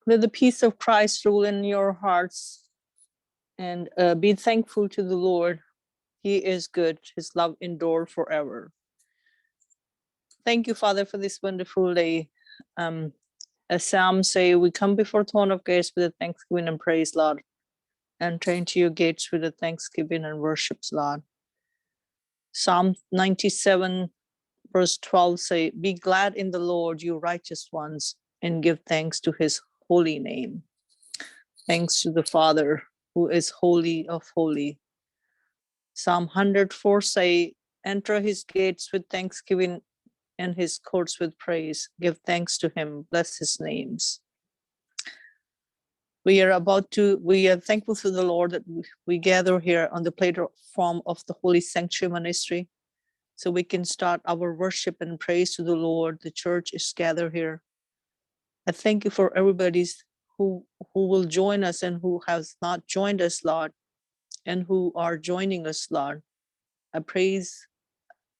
Let the peace of Christ rule in your hearts, and be thankful to the Lord. He is good. His love endures forever. Thank you, Father, for this wonderful day. As Psalms say, we come before throne of grace with a thanksgiving and praise, Lord. Enter into your gates with a thanksgiving and worships, Lord. Psalm 97, verse 12 say, be glad in the Lord, you righteous ones, and give thanks to his holy name. Thanks to the Father, who is holy of holy. Psalm 104 say, enter his gates with thanksgiving and his courts with praise. Give thanks to him, bless his names. We are thankful to the Lord that we gather here on the platform of the Holy Sanctuary Ministry, so we can start our worship and praise to the Lord. The church is gathered here. I thank you for everybody who will join us and who has not joined us, Lord, and who are joining us, Lord. I praise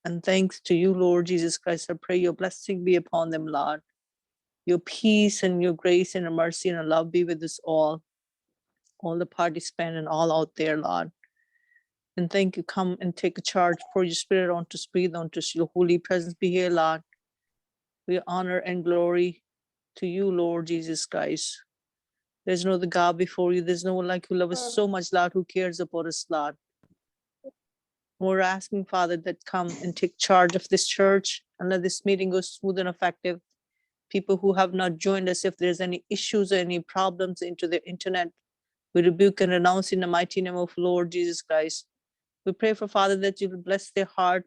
and thanks to you, Lord Jesus Christ. I pray your blessing be upon them, Lord. Your peace and your grace and your mercy and your love be with us all the participants and all out there, Lord. And thank you. Come and take a charge, pour your spirit onto breathe onto your holy presence be here, Lord. We honor and glory to you, Lord Jesus Christ. There's no other God before you. There's no one like you. Love us so much, Lord, who cares about us, Lord. We're asking, Father, that come and take charge of this church and let this meeting go smooth and effective. People who have not joined us, if there's any issues or any problems into the internet, we rebuke and renounce in the mighty name of Lord Jesus Christ. We pray for, Father, that you will bless their heart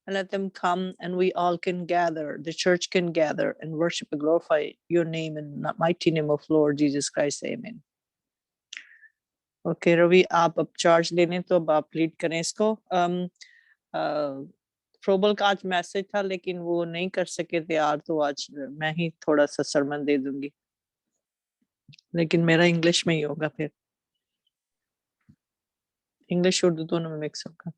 and let them come and we all can gather, the church can gather and worship and glorify your name in the mighty name of Lord Jesus Christ. Amen. Okay, Ravi, आप अब charge लेने तो अब आप lead करें इसको. Probable का आज मैसेज था लेकिन वो नहीं कर सके थे यार, तो आज मैं ही थोड़ा सा सरमन दे दूंगी, लेकिन मेरा इंग्लिश में ही होगा, फिर इंग्लिश उर्दू दोनों में मिक्स होगा.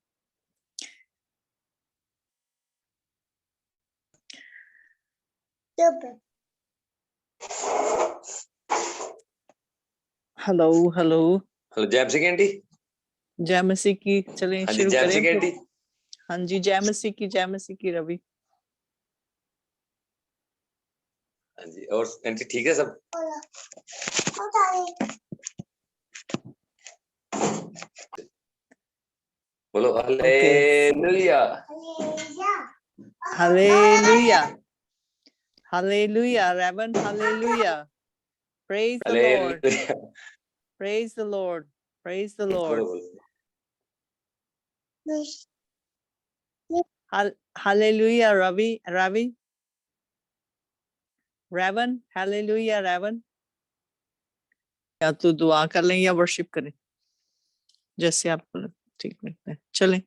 हेलो हेलो हेलो, जय मसीह की आंटी. जय मसीह की. चलें शुरू जय मसीह की करें. आंटी. हाँ जी, जय मसीह की रवि. हाँ जी, और आंटी ठीक है सब? बोलो hallelujah. Hallelujah. Hallelujah, Reverend. Hallelujah. Praise the Lord. Praise the Lord. Praise the Lord. Hallelujah, Ravi. Reverend. Hallelujah, Reverend. या तो दुआ कर लें या वर्शिप करें, जैसे आपको ठीक लगता है. चलें.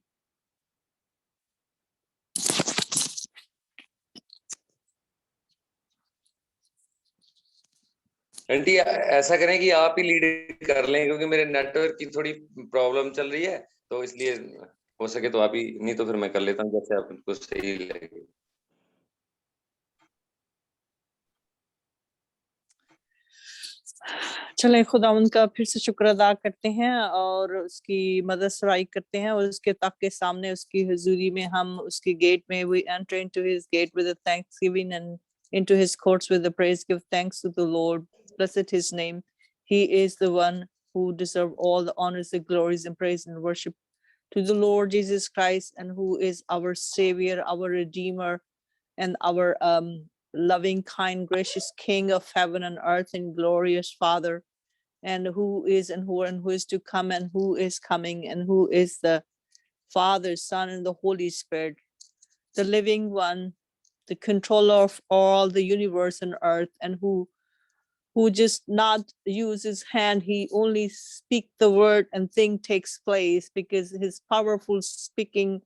आंटी ऐसा करें कि आप ही लीड कर लें, क्योंकि मेरे नेटवर्क की थोड़ी प्रॉब्लम चल रही है, तो इसलिए हो सके तो आप ही, नहीं तो फिर मैं कर लेता हूँ जैसे आपको सही लगे. चलें, खुदा उनका फिर से शुक्र अदा करते हैं और उसकी मदद सराई करते हैं और उसके तक के सामने उसकी हुजूरी में हम उसके गेट में we enter into his gate with a thanksgiving and into his courts with a praise. Give thanks to the Lord, blessed his name. He is the one who deserves all the honors, the glories and praise and worship to the Lord Jesus Christ, and who is our savior, our redeemer, and our loving, kind, gracious King of heaven and earth, and glorious Father, and who is and who is to come and who is coming, and who is the Father, Son, and the Holy Spirit, the living one, the controller of all the universe and earth, and who just not use his hand, he only speak the word and thing takes place, because his powerful speaking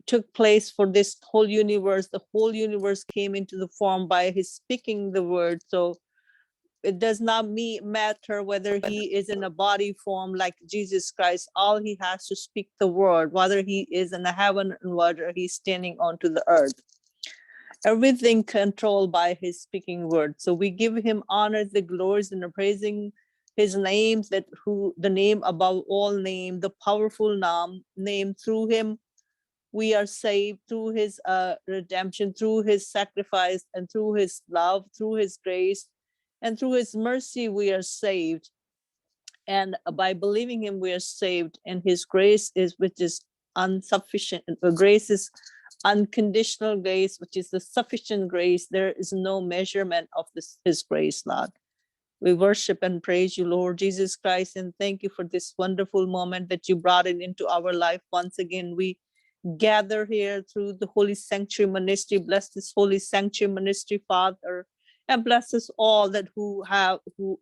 took place for this whole universe. The whole universe came into the form by his speaking the word. So it does not matter whether he is in a body form like Jesus Christ. All he has to speak the word, whether he is in the heaven and whether he's standing onto the earth. everything controlled by his speaking word. So we give him honor, the glories, and the praising his names, that who the name above all name, the powerful name. Through him we are saved, through his redemption, through his sacrifice, and through his love, through his grace, and through his mercy we are saved. And by believing him we are saved, and his grace is, which is insufficient. Grace is unconditional grace, which is the sufficient grace. There is no measurement of his grace, Lord. We worship and praise you, Lord Jesus Christ, and thank you for this wonderful moment that you brought it into our life. Once again, we gather here through the Holy Sanctuary Ministry. Bless this Holy Sanctuary Ministry, Father, and bless us all that who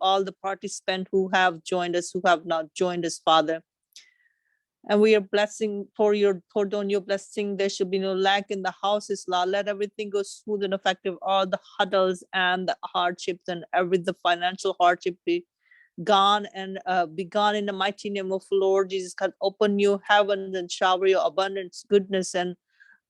all the participants who have joined us, who have not joined us, Father. And we are blessing pour down your blessing. There should be no lack in the houses, Lord. Let everything go smooth and effective. All the huddles and the hardships and the financial hardship be gone and be gone in the mighty name of Lord Jesus. God, open your heavens and shower your abundance, goodness, and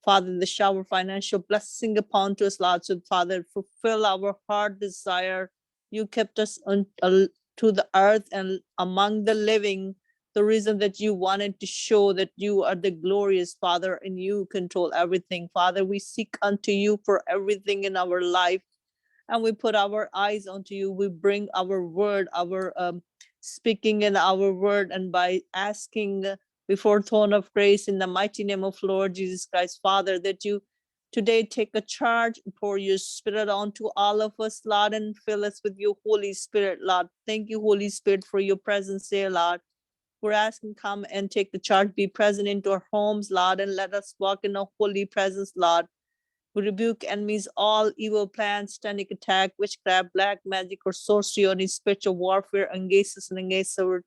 Father, the shower financial blessing upon to us, Lord. So Father, fulfill our heart desire. You kept us to the earth and among the living. The reason that you wanted to show that you are the glorious Father and you control everything. Father, we seek unto you for everything in our life, and we put our eyes onto you. We bring our word, our speaking in our word, and by asking before throne of grace in the mighty name of Lord Jesus Christ, Father, that you today take a charge, pour your spirit onto all of us, Lord, and fill us with your Holy Spirit, Lord. Thank you, Holy Spirit, for your presence there, Lord. We're asking, come and take the charge, be present into our homes, Lord, and let us walk in a holy presence, Lord. We rebuke enemies, all evil plans, standing attack, witchcraft, black magic, or sorcery, or any spiritual warfare against us and against our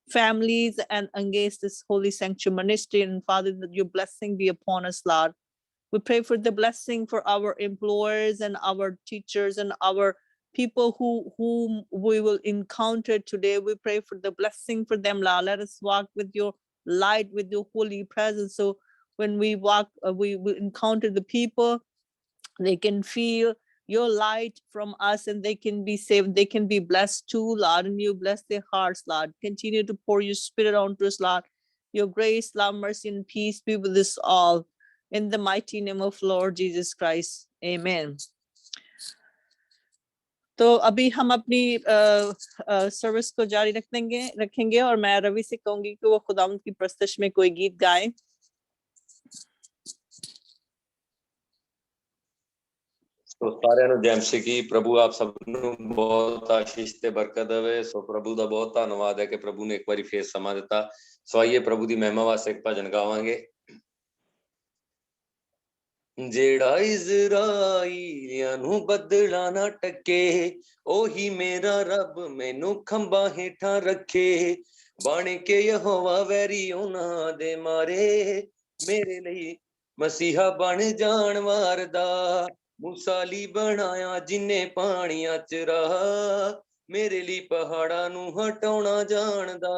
families and against this Holy Sanctuary Ministry. And Father, that your blessing be upon us, Lord. We pray for the blessing for our employers and our teachers and our people whom we will encounter today. We pray for the blessing for them, Lord. Let us walk with your light, with your holy presence. So when we walk, we will encounter the people, they can feel your light from us and they can be saved. They can be blessed too, Lord, and you bless their hearts, Lord. Continue to pour your spirit onto us, Lord. Your grace, love, mercy, and peace be with us all. In the mighty name of Lord Jesus Christ. Amen. तो अभी हम अपनी service को जारी रखेंगे और मैं रवि से कहूंगी कि वो खुदावंद की प्रस्तश में कोई गीत गाएं। तो सारे नु जय मसीह की। प्रभु आप सब नु बहुत आशीष ते बरकत देवे। सो प्रभु दा बहुत धन्यवाद है कि प्रभु ने एक बारी फिर समा दिता। सो आइए प्रभु दी महिमा वास्ते एक भजन गावांगे। जेड़ा इज़राइलियां नु बदला ना टके, ओही मेरा रब मैनू खंबा हेठा रखे। बन के यहोवा वैरी उन्हां दे मारे, मेरे लिए मसीहा बन जान वारदा। मूसाली बनाया जिन्ने पानियां च रहा, मेरे लिए पहाड़ा नू हटाउणा जानदा।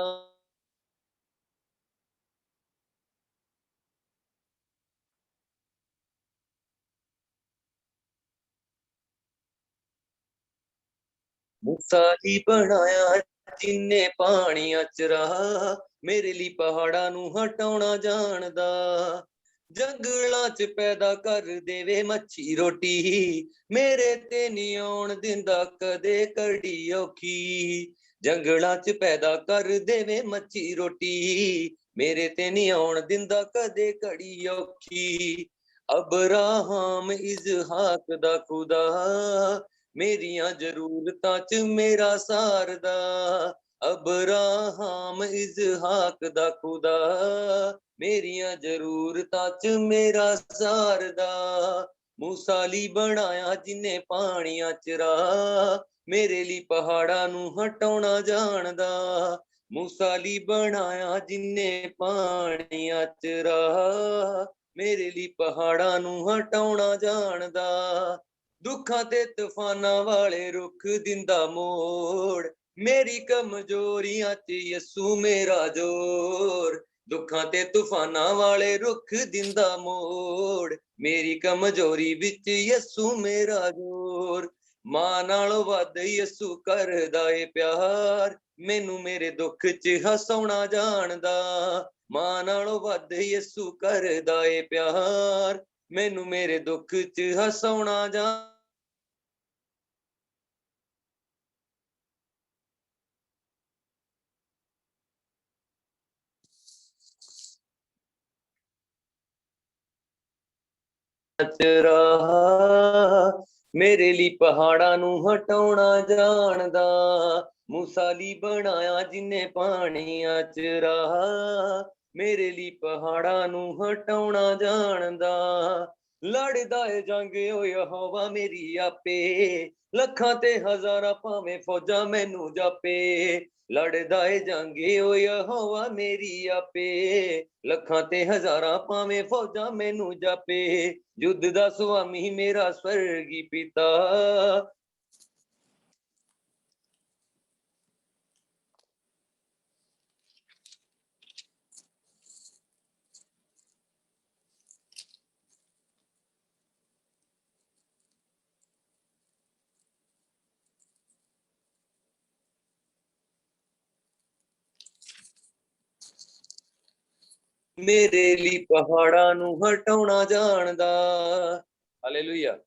मूसाली बनाया जिन्ने पानियां च रहा, मेरे लिए पहाड़ा नू हटाउणा जानदा। जंगलां च पैदा कर देवे मच्छी रोटी, मेरे ते नी आउण दिंदा कदे कड़ी औखी। जंगलां च पैदा कर देवे मच्छी रोटी, मेरे ते नी आउण दिंदा कदे कड़ी औखी। अब्राहम इसहाक दा खुदा, मेरियां जरूरतां च मेरा सारदा। अब्राहम इसहाक दा खुदा, मेरियां जरूरतां च मेरा सारदा। मूसाली बनाया जिन्ने पानियां च रहा, मेरे लिए पहाड़ा नू हटाउणा जानदा। मूसाली बनाया जिन्ने पानियां च रहा, मेरे लिए पहाड़ा नू हटाउणा जानदा। दुखां ते तूफानां वाले रुख दिंदा मोड़, मेरी कमजोरियां च यसू मेरा जोर। ਦੁੱਖਾਂ ਤੇ ਤੂਫਾਨਾਂ ਵਾਲੇ ਰੁੱਖ ਦਿੰਦਾ ਮੋੜ ਮੇਰੀ ਕਮਜ਼ੋਰੀ ਵਿੱਚ ਯਿਸੂ ਮੇਰਾ ਜੋਰ ਮਾਂ ਨਾਲੋਂ ਵੱਧ ਯਿਸੂ ਕਰਦਾ ਏ ਪਿਆਰ ਮੈਨੂੰ ਮੇਰੇ ਦੁੱਖ 'ਚ ਹਸਾਉਣਾ ਜਾਣਦਾ ਮਾਂ ਨਾਲੋਂ ਵੱਧ ਯਿਸੂ ਕਰਦਾ ਏ ਪਿਆਰ ਮੈਨੂੰ ਮੇਰੇ ਦੁੱਖ 'ਚ ਹਸਾਉਣਾ ਜਾਣਦਾ ਮੇਰੇ ਲਈ ਪਹਾੜਾਂ ਨੂੰ ਹਟਾਉਣਾ ਜਾਣਦਾ ਮੂਸਾ ਲਈ ਬਣਾਇਆ ਜਿਨੇ ਪਾਣੀਆਂ 'ਚ ਰਾਹ ਮੇਰੇ ਲਈ ਪਹਾੜਾਂ ਨੂੰ ਹਟਾਉਣਾ ਜਾਣਦਾ ਲੜਦਾ ਏ ਜੰਗ ਓ ਯਹੋਵਾ ਮੇਰੀ ਆਪੇ ਲੱਖਾਂ ਤੇ ਹਜ਼ਾਰਾਂ ਭਾਵੇਂ ਫੌਜਾਂ ਮੈਨੂੰ ਜਾਪੇ ਲੜਦਾ ਏ ਜੰਗ ਓ ਯਹੋਵਾ ਮੇਰੀ ਆਪੇ ਲੱਖਾਂ ਤੇ ਹਜ਼ਾਰਾਂ ਭਾਵੇਂ ਫੌਜਾਂ ਮੈਨੂੰ ਜਾਪੇ ਯੁੱਧ ਦਾ ਸੁਆਮੀ ਮੇਰਾ ਸਵਰਗੀ ਪਿਤਾ ਮੇਰੇ ਲਈ ਪਹਾੜਾਂ ਨੂੰ ਹਟਾਉਣਾ ਜਾਣਦਾ hallelujah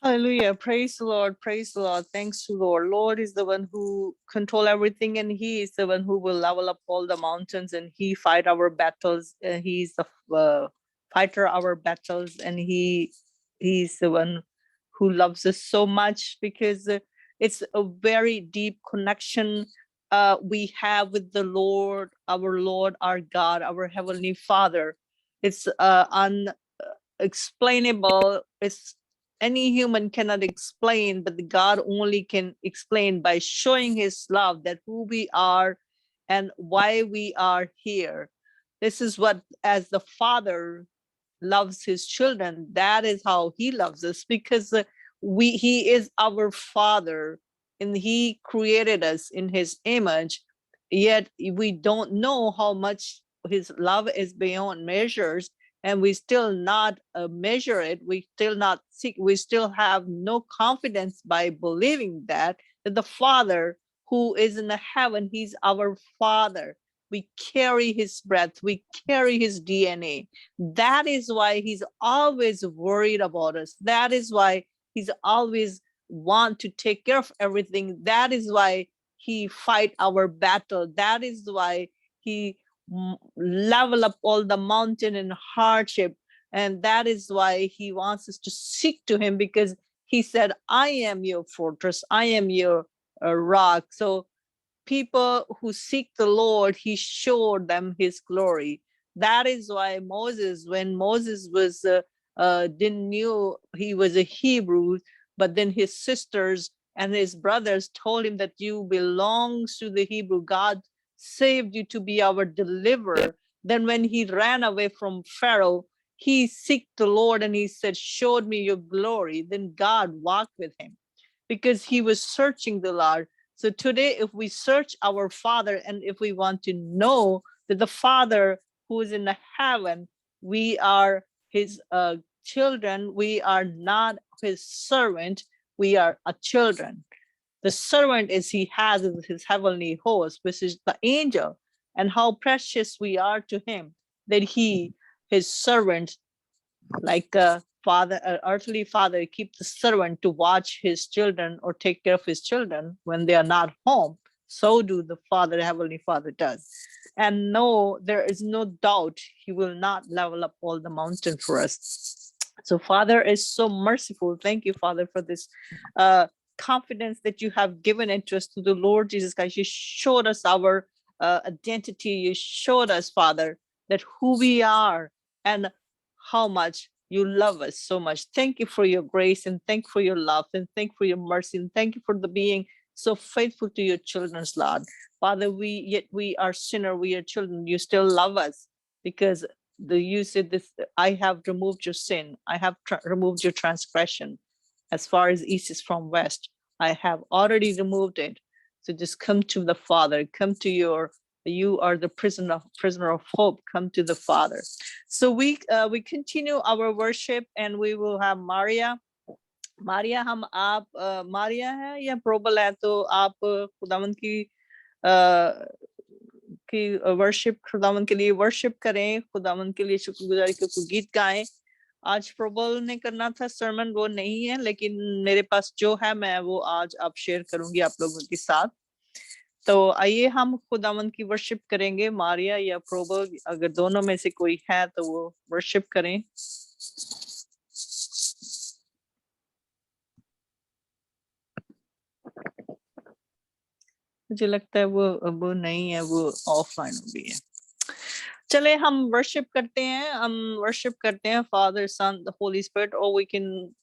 Hallelujah. Praise the Lord. Praise the Lord. Thanks to the Lord. Lord is the one who control everything, and He is the one who will level up all the mountains, and He fight our battles. And He is the fighter our battles, and He is the one who loves us so much because it's a very deep connection we have with the Lord, our God, our Heavenly Father. It's unexplainable. It's any human cannot explain, but God only can explain by showing His love, that who we are and why we are here. This is what, as the Father loves His children, that is how He loves us, because He is our Father, and He created us in His image. Yet we don't know how much His love is beyond measures, and we still not measure it. We still not seek. We still have no confidence by believing that the Father who is in the heaven, He's our Father. We carry His breath. We carry His DNA. That is why He's always worried about us. That is why He's always want to take care of everything. That is why He fight our battle. That is why He level up all the mountain and hardship, and that is why He wants us to seek to Him, because He said, I am your fortress, I am your rock. So people who seek the Lord, He showed them His glory. That is why Moses, when Moses was didn't knew he was a Hebrew, but then his sisters and his brothers told him that you belongs to the Hebrew God, saved you to be our deliverer. Then when he ran away from Pharaoh, he seeked the Lord and he said, showed me your glory. Then God walked with him because he was searching the Lord. So today, if we search our Father, and if we want to know that the Father who is in the heaven, we are His children, we are not His servant, we are a children. The servant is he has his heavenly host, which is the angel, and how precious we are to Him, that He, His servant, like a father, an earthly father, keep the servant to watch his children or take care of his children when they are not home. So do the Father, Heavenly Father does. And no, there is no doubt He will not level up all the mountain for us. So Father is so merciful. Thank you, Father, for this confidence that you have given it to us through the Lord Jesus Christ. You showed us our identity. You showed us, Father, that who we are and how much you love us so much. Thank you for your grace, and thank you for your love, and thank you for your mercy, and thank you for the being so faithful to your children's Lord. Father, we are sinner, we are children. You still love us because you said this, I have removed your sin. I have removed your transgression. As far as east is from west, I have already removed it. So just come to the Father, come to your You are the prisoner of hope. Come to the Father. So we continue our worship, and we will have Maria. Maria, हम आप मारिया है या probable है, तो आप खुदावंद की worship, खुदावंद के लिए वर्शिप करें, खुदावंद के लिए शुक्रगुजारी के गीत गाएं। आज प्रोबल ने करना था सरमन, वो नहीं है, लेकिन मेरे पास जो है मैं वो आज आप शेयर करूंगी आप लोगों के साथ। तो आइए हम खुदावंद की वर्शिप करेंगे, मारिया या प्रोबल, अगर दोनों में से कोई है तो वो वर्शिप करें। मुझे लगता है वो नहीं है, वो ऑफलाइन हो गई है। चले हम वर्शिप करते हैं, Father, Son, the Holy Spirit, or we can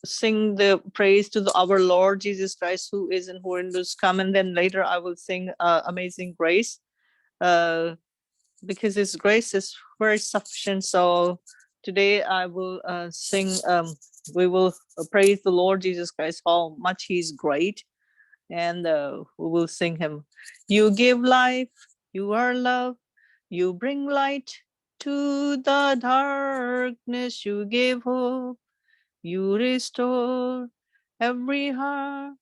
sing the praise to our Lord Jesus Christ, who is and who is come, and then later I will sing Amazing Grace, because His grace is very sufficient. So today I will sing, we will praise the Lord Jesus Christ, how much He's great, and we will sing Him. You give life, you are love, you bring light to the darkness, you give hope, you restore every heart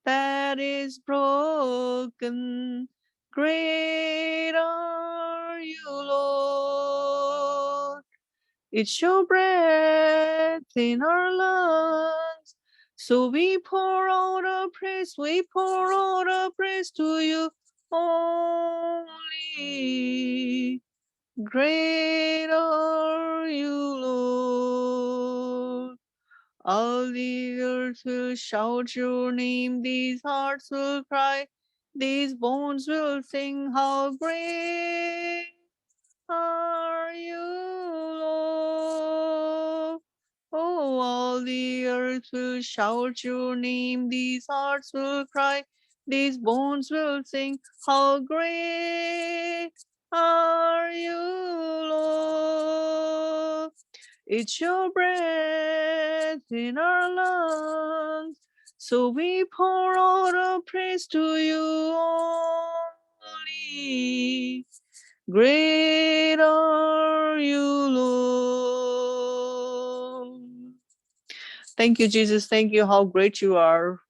that is broken. Great are you, Lord. It's your breath in our lungs, so we pour out our praise, to you only. Great are you, Lord. All the earth will shout your name, these hearts will cry, these bones will sing, how great are you, Lord. Oh, all the earth will shout your name, these hearts will cry, these bones will sing, how great are you, Lord. It's your breath in our lungs, so we pour out our praise to you only. Great are you, Lord. Thank you, Jesus. Thank you, how great you are.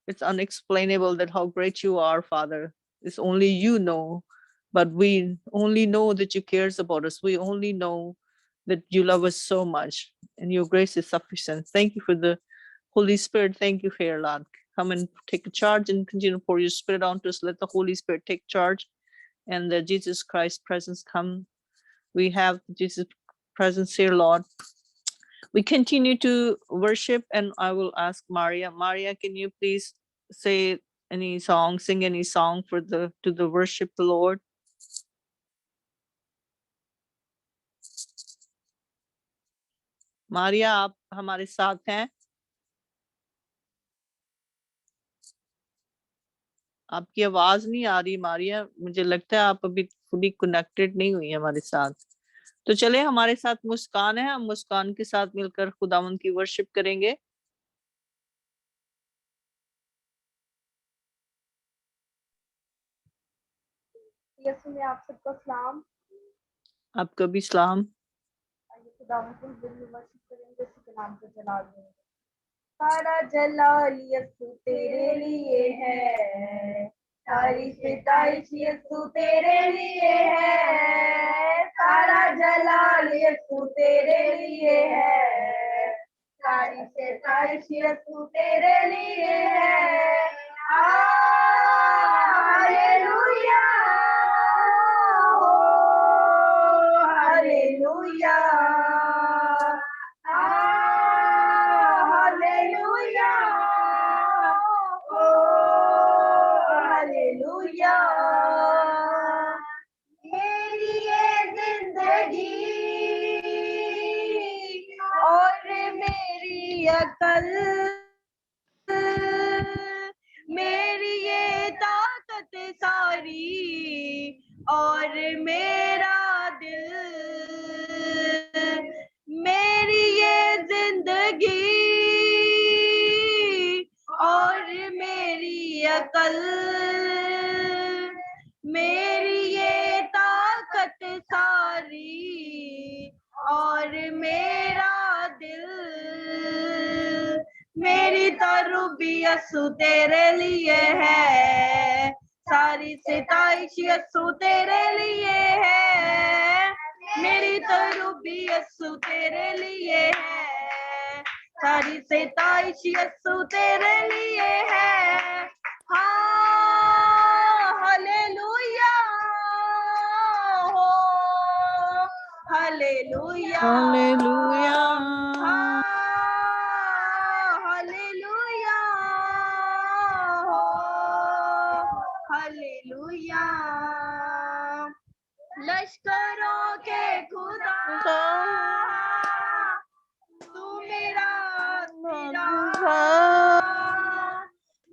It's unexplainable that how great you are, Father. It's only you know, but we only know that you cares about us. We only know that you love us so much, and your grace is sufficient. Thank you for the Holy Spirit. Thank you, Fair Lord. Come and take charge and continue to pour your Spirit onto us. Let the Holy Spirit take charge, and the Jesus Christ presence come. We have Jesus presence here, Lord. We continue to worship, and I will ask Maria. Maria, can you please say any song, sing any song for the worship the Lord? Maria, आप हमारे साथ हैं? आपकी आवाज नहीं आ रही मारिया, मुझे लगता है आप अभी फुली कनेक्टेड नहीं हुई हमारे साथ। तो चले, हमारे साथ मुस्कान है, हम मुस्कान के साथ मिलकर खुदावंद की वर्शिप करेंगे। यीशु में आप सबको सलाम। आपका भी सलाम। खुदावंद के दिन में वर्शिप करेंगे, उसी के नाम को जलाल देंगे। सारा जलाल यीशु तेरे लिए है, सारी सिताइश यीशु तेरे लिए है, सारा जलाल यीशु तेरे लिए है, सारी सिताइश यीशु तेरे लिए है। Hallelujah, hallelujah, hallelujah, hallelujah. मेरी ये जिंदगी और मेरी अकल, मेरी ये ताकत सारी और मेरा दिल, मेरी ये जिंदगी और मेरी अकल, मेरी और मेरा दिल, मेरी तो रूबी यसु तेरे लिए है, सारी सिताइश यसु तेरे लिए है, मेरी तो रूबी यसु तेरे लिए है, सारी सिताइश यसु तेरे लिए है। हाँ हालेलुया हो, हालेलुया Hallelujah. हाँ हालेलुया हो, हालेलुया। लश्करों के खुदा तू मेरा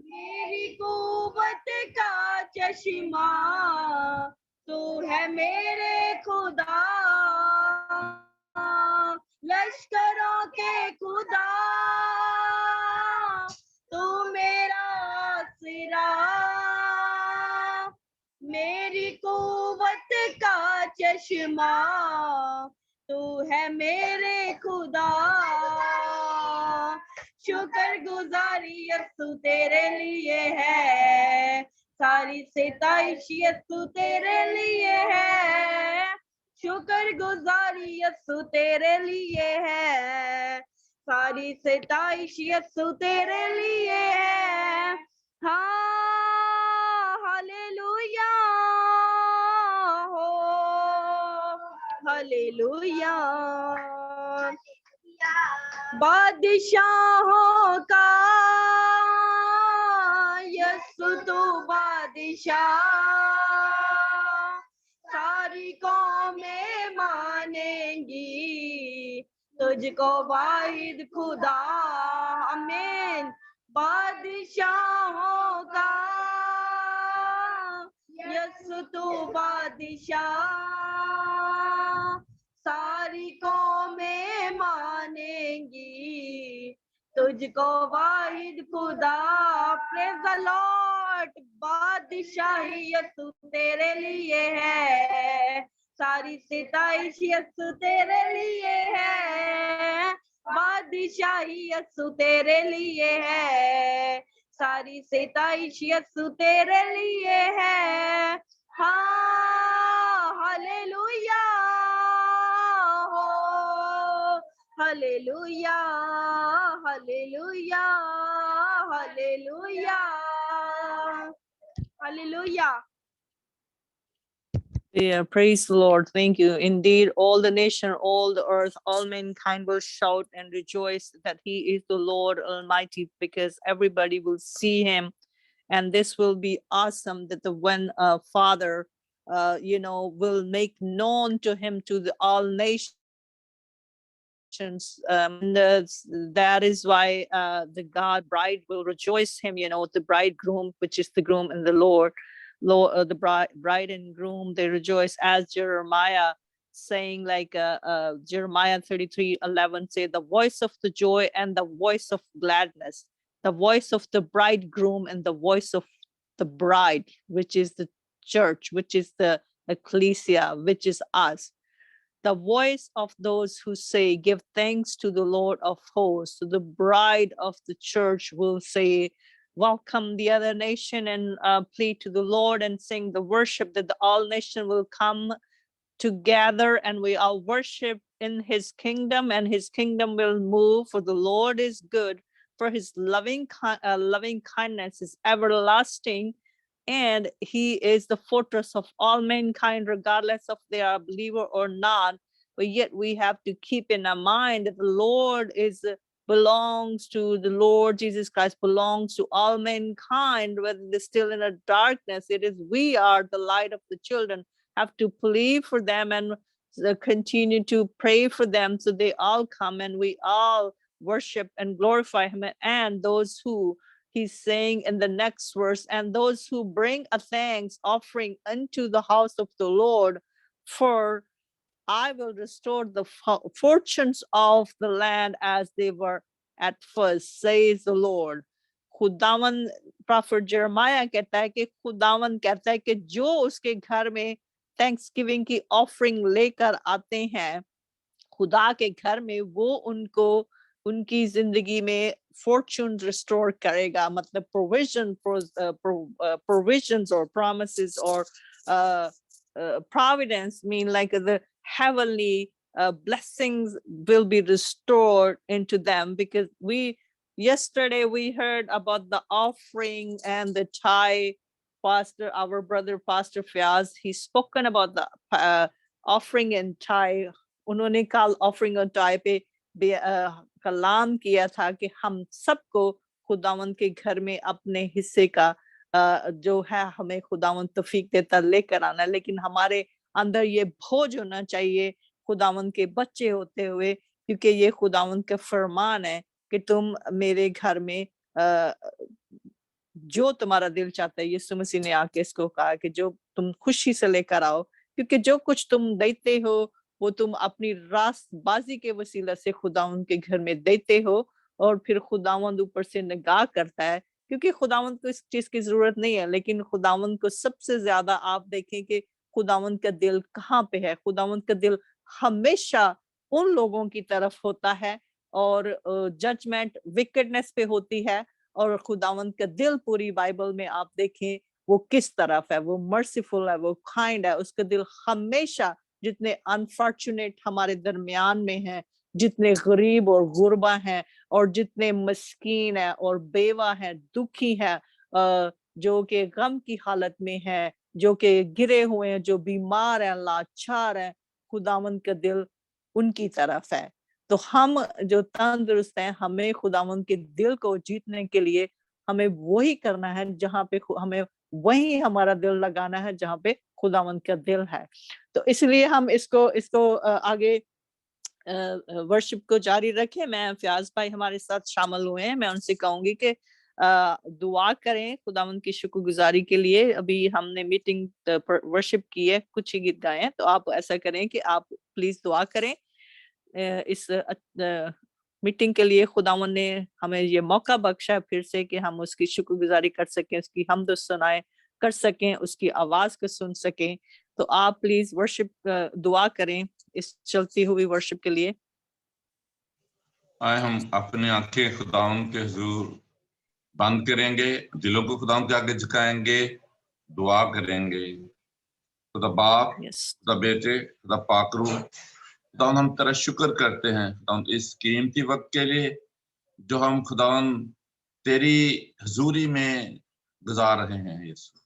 मेरी कुव्वत का चश्मा, तू है मेरे खुदा, लश्करों के खुदा तू मेरा आसरा, मेरी कुव्वत का चश्मा, तू है मेरे खुदा। शुक्र गुजारी यसु तेरे लिए है, सारी सिताइश यसु तेरे लिए है, शुक्र गुजारी यसु तेरे लिए है, सारी सिताइश यसु तेरे लिए है। हाँ हालेलुया हो, हालेलुया। बादशाहों का यसु तू बादशाह, सारी कौमें मानेंगी तुझको वाहिद खुदा। आमीन। बादशाहों का यसु तू बादशाह, सारी कौमें मानेंगी तुझको वाहिद खुदा। Praise the lord. बादशाही यसु तेरे लिए है, सारी सिताइश यसु तेरे लिए है, बादशाही यसु तेरे लिए है, सारी सिताइश यसु तेरे लिए है। हाँ हालेलुया हो, hallelujah hallelujah hallelujah hallelujah. Yeah, praise the Lord. Thank you. Indeed, all the nation, all the earth, all mankind will shout and rejoice that He is the Lord Almighty, because everybody will see Him. And this will be awesome that the when Father, will make known to Him to the all nations. That is why the God bride will rejoice Him. The bridegroom, which is the groom and the Lord. The bride and groom, they rejoice, as Jeremiah saying, like Jeremiah 33:11 say, the voice of the joy and the voice of gladness, the voice of the bridegroom and the voice of the bride, which is the church, which is the ecclesia, which is us. The voice of those who say, give thanks to the Lord of hosts. So the bride of the church will say, welcome the other nation, and plead to the Lord and sing the worship, that the all nation will come together and we all worship in His kingdom, and His kingdom will move. For the Lord is good, for His loving kindness is everlasting, and He is the fortress of all mankind, regardless of they are believer or not. But yet we have to keep in our mind that the Lord belongs to the Lord Jesus Christ, belongs to all mankind, whether they're still in a darkness. It is we are the light of the children, have to plead for them and continue to pray for them, so they all come and we all worship and glorify Him. And those who, He's saying in the next verse, and those who bring a thanks offering unto the house of the Lord, for I will restore the fortunes of the land as they were at first, says the Lord. खुदावन, profit Jeremiah कहता है कि खुदावन कहता है कि जो उसके घर में थैंक्सगिविंग की ऑफरिंग लेकर आते हैं, खुदा के घर में वो उनको उनकी जिंदगी में फॉर्चून रिस्टोर करेगा, मतलब provisions or promises or providence mean like the heavenly blessings will be restored into them, because yesterday we heard about the offering and the tithe. Pastor, our brother Pastor Fiaz, he's spoken about the offering and tithe. उन्होंने कल offering और tie पे कलाम किया था कि हम सबको खुदावंद के घर में अपने हिस्से का जो है हमें खुदावंद तौफीक देता लेकर आना, लेकिन हमारे अंदर ये भोज होना चाहिए खुदावंद के बच्चे होते हुए, क्योंकि ये खुदावंद का फरमान है कि तुम मेरे घर में जो तुम्हारा दिल चाहता है, यीशु मसीह ने आके इसको कहा कि जो तुम खुशी से लेकर आओ, क्योंकि जो कुछ तुम देते हो वो तुम अपनी रास्तबाजी के वसीला से खुदावंद के घर में देते हो, और फिर खुदावंद ऊपर से निगाह करता है, क्योंकि खुदावंद को इस चीज की जरूरत नहीं है, लेकिन खुदावंद को सबसे ज्यादा आप देखें कि खुदावंद का दिल कहाँ पे है। खुदावंद का दिल हमेशा उन लोगों की तरफ होता है, और जजमेंट विकेडनेस पे होती है, और खुदावंद का दिल पूरी बाइबल में आप देखें वो किस तरफ है, वो मर्सीफुल है, वो काइंड है। उसका दिल हमेशा जितने अनफॉर्चुनेट हमारे दरमियान में हैं, जितने गरीब और गुरबा हैं, और जितने मस्कीन है और बेवा है, दुखी है, जो कि गम की हालत में है, जो कि गिरे हुए हैं, जो बीमार हैं, लाचार हैं, खुदावंद का दिल उनकी तरफ है। तो हम जो तंदुरुस्त हैं, हमें खुदावंद के दिल को जीतने के लिए हमें वही करना है, जहाँ पे हमें वही हमारा दिल लगाना है जहाँ पे खुदावंद का दिल है। तो इसलिए हम इसको आगे वर्शिप को जारी रखें। मैं फ्याज भाई हमारे साथ शामिल हुए हैं, मैं उनसे कहूंगी कि दुआ करें खुदावंद की शुक्रगुजारी के लिए। अभी हमने मीटिंग वर्शिप की है, कुछ ही गीत गाए हैं, तो आप ऐसा करें कि आप प्लीज दुआ करें इस मीटिंग के लिए। खुदावंद ने हमें ये मौका बख्शा है फिर से कि हम उसकी शुक्रगुजारी कर सकें, उसकी हमद सनाए कर सकें, उसकी आवाज को सुन सकें। तो आप प्लीज वर्शिप दुआ करें इस चलती हुई वर्शिप के लिए। आए हम अपनी आंखें खुदावंद के हुजूर बंद करेंगे, दिलों को खुदावंद के आगे झुकाएंगे, दुआ करेंगे। खुदा बाप, खुदा बेटे, खुदा पाकरू, खुदावंद हम तेरा शुक्र करते हैं खुदावंद इस कीमती वक्त के लिए जो हम खुदावंद तेरी हुजूरी में गुजार रहे हैं यीशु।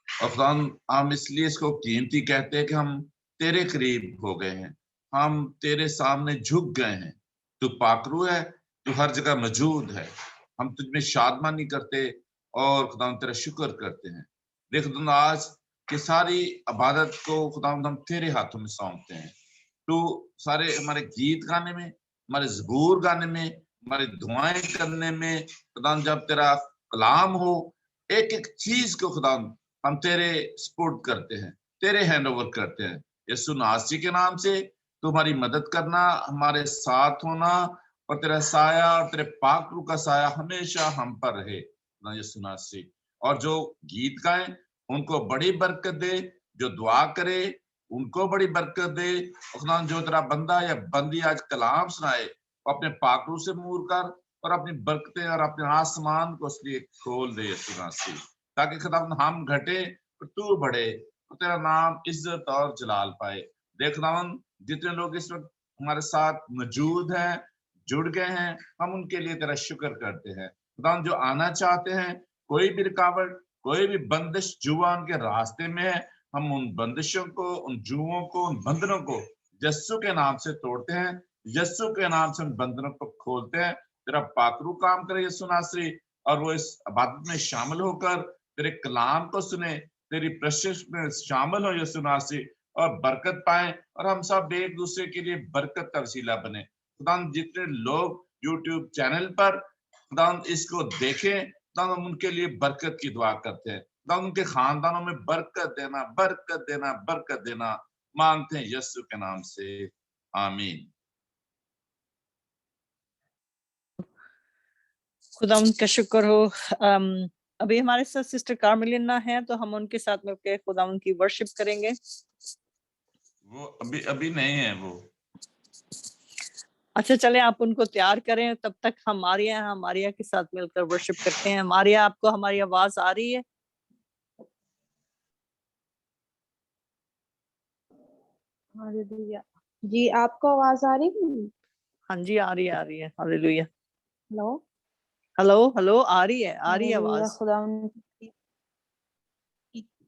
और खुदावंद हम इसलिए इसको कीमती कहते हैं कि हम तेरे करीब हो गए हैं, हम तेरे सामने झुक गए हैं। तू पाकरू है, तू हर जगह मौजूद है। हम तुझ में शादमानी करते और खुदावंद तेरा शुक्र करते हैं। देख खुदावंद आज की सारी इबादत को खुदावंद हम तेरे हाथों में सौंपते हैं। तू सारे हमारे गीत गाने में, हमारे ज़बूर गाने में, हमारी दुआएं करने में खुदावंद जब तेरा कलाम हो, एक एक चीज को खुदावंद हम तेरे सपोर्ट करते हैं, तेरे हैंड ओवर करते हैं। यीशु नासरी के नाम से तू हमारी मदद करना, हमारे साथ होना, और तेरा साया और तेरे पाक रूह का साया हमेशा हम पर रहे यीशु नासरी। और जो गीत गाएं उनको बड़ी बरकत दे, जो दुआ करे उनको बड़ी बरकत दे। खुदा जो तेरा बंदा या बंदी आज कलाम सुनाए वो अपने पाक रूह से मूर कर और अपनी बरकतें और अपने आसमान को उसलिए खोल दे यीशु नासरी, ताकि खुदावंद हम घटे और तू बढ़े और तेरा नाम इज्जत और जलाल पाए। देख खुदावंद जितने लोग इस वक्त हमारे साथ मौजूद हैं, जुड़ गए हैं, हम उनके लिए तेरा शुक्र करते हैं। खुदावंद जो आना चाहते हैं, कोई भी रुकावट, कोई भी बंदिश जुआ उनके रास्ते में है, हम उन बंदिशों को, उन जुओं को, उन बंधनों को यीशु के नाम से तोड़ते हैं, यीशु के नाम से उन बंधनों को खोलते हैं। तेरा पाकरू काम करे यीशु नासरी, और वो इस इबादत में शामिल होकर तेरे कलाम को सुने, तेरी प्रशंसा में शामिल हो यीशु नासरी, और बरकत पाए, और हम सब एक दूसरे के लिए बरकत का वसीला बने। खुदावंद जितने लोग यूट्यूब चैनल पर खुदावंद इसको देखें, खुदावंद हम उनके लिए बरकत की दुआ करते हैं। खुदावंद उनके खानदानों में बरकत देना, बरकत देना, बरकत देना मांगते हैं यीशु के नाम से, आमीन। खुदावंद का शुक्र हो। अभी हमारे साथ सिस्टर कार्मेलिना है, तो हम उनके साथ मिलकर खुदावंद की वर्शिप करेंगे। वो अभी नहीं है वो। अच्छा चले आप उनको तैयार करें, तब तक हम मारिया के साथ मिलकर वर्शिप करते हैं। मारिया, आपको हमारी आवाज आ रही है? हालेलुया। जी, आपको आवाज आ रही है? हाँ जी, आ रही है। हालेलुया। हेलो। हेलो हेलो, आ रही है हालेलुया। आवाज।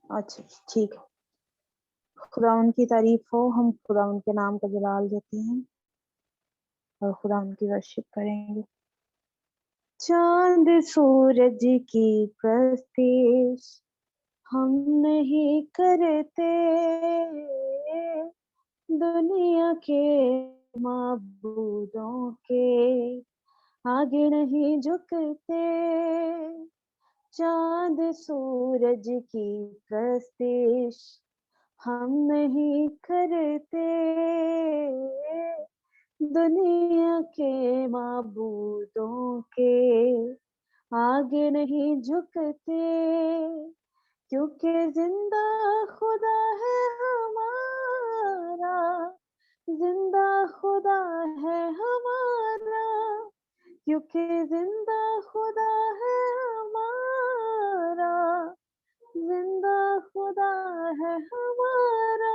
अच्छा, ठीक है। खुदावन की तारीफ हो। हम खुदावन के नाम का जलाल देते हैं और खुदावन की वर्शिप करेंगे। चांद सूरज की प्रस्तिश हम नहीं करते, दुनिया के माबूदों के आगे नहीं झुकते। चांद सूरज की प्रस्तिश हम नहीं करते, दुनिया के माबूदों के आगे नहीं झुकते, क्योंकि जिंदा खुदा है हमारा, जिंदा खुदा है हमारा, क्योंकि जिंदा खुदा है हमारा, जिंदा खुदा है हमारा।